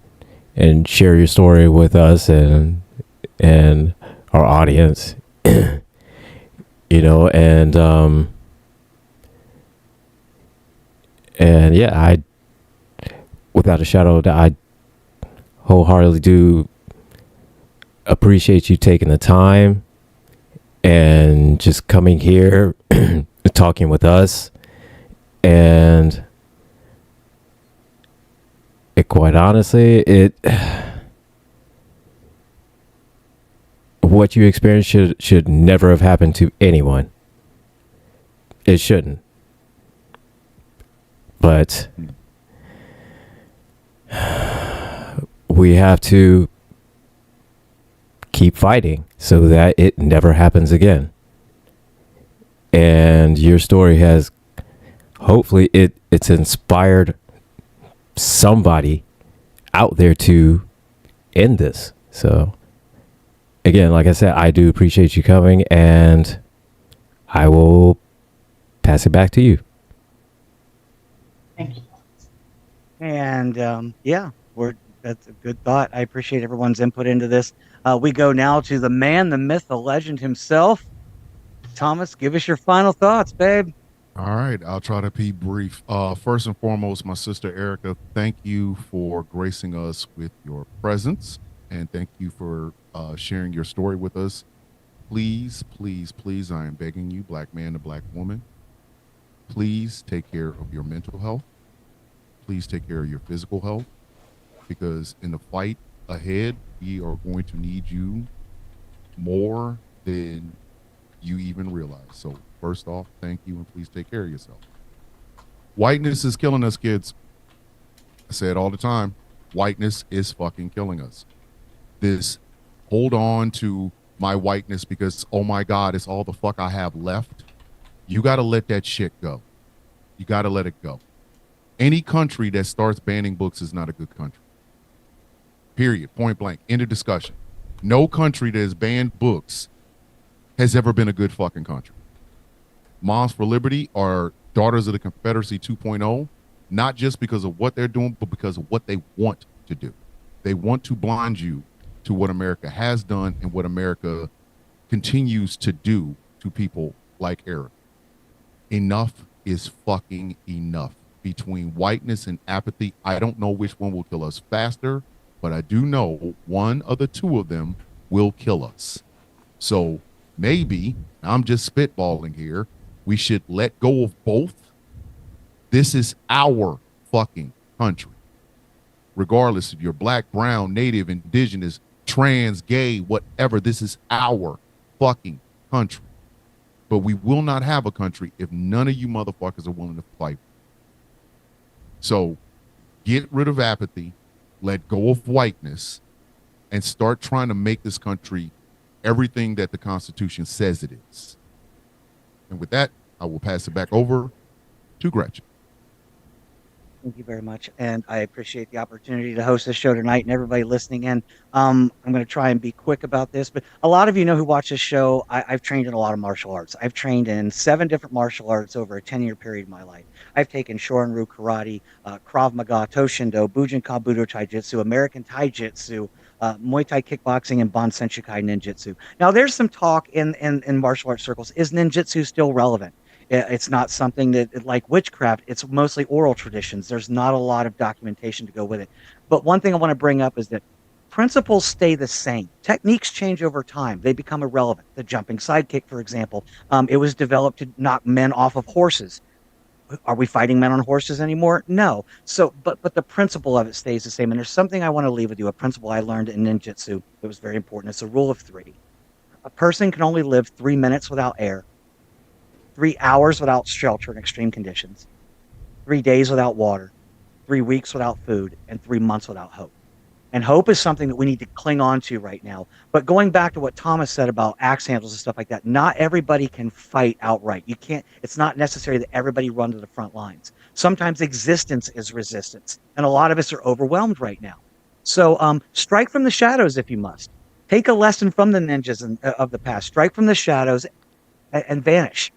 and share your story with us and our audience. And yeah, I without a shadow of doubt, I wholeheartedly do appreciate you taking the time and just coming here, talking with us, and quite honestly, what you experienced should never have happened to anyone. It shouldn't. But we have to keep fighting so that it never happens again. And your story has, hopefully, it's inspired somebody out there to end this. So, again, like I said, I do appreciate you coming, and I will pass it back to you. Thank you. And that's a good thought. I appreciate everyone's input into this. We go now to the man, the myth, the legend himself. Thomas, give us your final thoughts, babe. All right, I'll try to be brief. First and foremost, my sister Erica, thank you for gracing us with your presence, and thank you for sharing your story with us. Please, please, please, I am begging you, black man to black woman, please take care of your mental health. Please take care of your physical health, because in the fight ahead, we are going to need you more than you even realize. So, first off, thank you, and please take care of yourself. Whiteness is killing us, kids. I say it all the time. Whiteness is fucking killing us. This hold on to my whiteness because, oh my God, it's all the fuck I have left. You got to let that shit go. You got to let it go. Any country that starts banning books is not a good country. Period. Point blank. End of discussion. No country that has banned books has ever been a good fucking country. Moms for Liberty are Daughters of the Confederacy 2.0, not just because of what they're doing, but because of what they want to do. They want to blind you to what America has done and what America continues to do to people like Eric. Enough is fucking enough. Between whiteness and apathy, I don't know which one will kill us faster, but I do know one of the two of them will kill us. So maybe, I'm just spitballing here, we should let go of both. This is our fucking country. Regardless if you're black, brown, native, indigenous, trans, gay, whatever, this is our fucking country. But we will not have a country if none of you motherfuckers are willing to fight. So get rid of apathy, let go of whiteness, and start trying to make this country everything that the Constitution says it is. And with that, I will pass it back over to Gretchen. Thank you very much. And I appreciate the opportunity to host this show tonight and everybody listening in. I'm going to try and be quick about this, but a lot of you know who watch this show. I've trained in a lot of martial arts. I've trained in 7 different martial arts over a 10-year period of my life. I've taken Shorin-ryu karate, Krav Maga, Toshindo, Bujinkan Budo Taijutsu, American Taijutsu, Muay Thai kickboxing, and Bon Senshikai ninjutsu. Now, there's some talk in martial arts circles. Is ninjutsu still relevant? It's not something that, like witchcraft, it's mostly oral traditions. There's not a lot of documentation to go with it. But one thing I want to bring up is that principles stay the same. Techniques change over time. They become irrelevant. The jumping sidekick, for example, it was developed to knock men off of horses. Are we fighting men on horses anymore? No. So, but the principle of it stays the same. And there's something I want to leave with you, a principle I learned in ninjutsu that was very important. It's a rule of 3. A person can only live 3 minutes without air, 3 hours without shelter in extreme conditions, 3 days without water, 3 weeks without food, and 3 months without hope. And hope is something that we need to cling on to right now. But going back to what Thomas said about axe handles and stuff like that, not everybody can fight outright. You can't, it's not necessary that everybody run to the front lines. Sometimes existence is resistance. And a lot of us are overwhelmed right now. So strike from the shadows if you must. Take a lesson from the ninjas of the past. Strike from the shadows and vanish.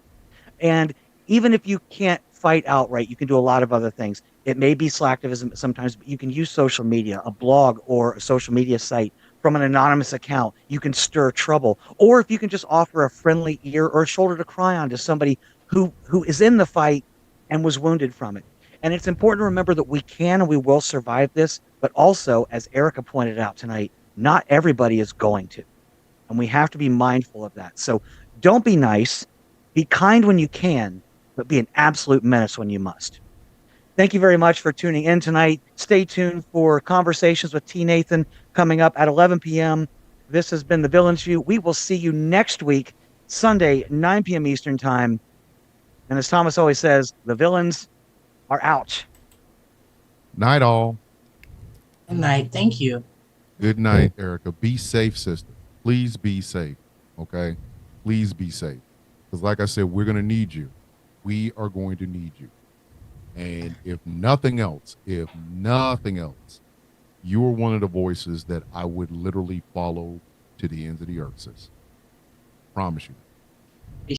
And even if you can't fight outright, you can do a lot of other things. It may be slacktivism sometimes, but you can use social media, a blog or a social media site from an anonymous account. You can stir trouble. Or if you can just offer a friendly ear or a shoulder to cry on to somebody who is in the fight and was wounded from it. And it's important to remember that we can and we will survive this, but also, as Erica pointed out tonight, not everybody is going to. And we have to be mindful of that. So don't be nice. Be kind when you can, but be an absolute menace when you must. Thank you very much for tuning in tonight. Stay tuned for Conversations with T. Nathan coming up at 11 p.m. This has been The Villain's View. We will see you next week, Sunday, 9 p.m. Eastern Time. And as Thomas always says, the villains are out. Night, all. Good night. Thank you. Good night, Erica. Be safe, sister. Please be safe. Okay? Please be safe. Because like I said, we're going to need you. We are going to need you. And if nothing else, you are one of the voices that I would literally follow to the ends of the earth, sis. Promise you.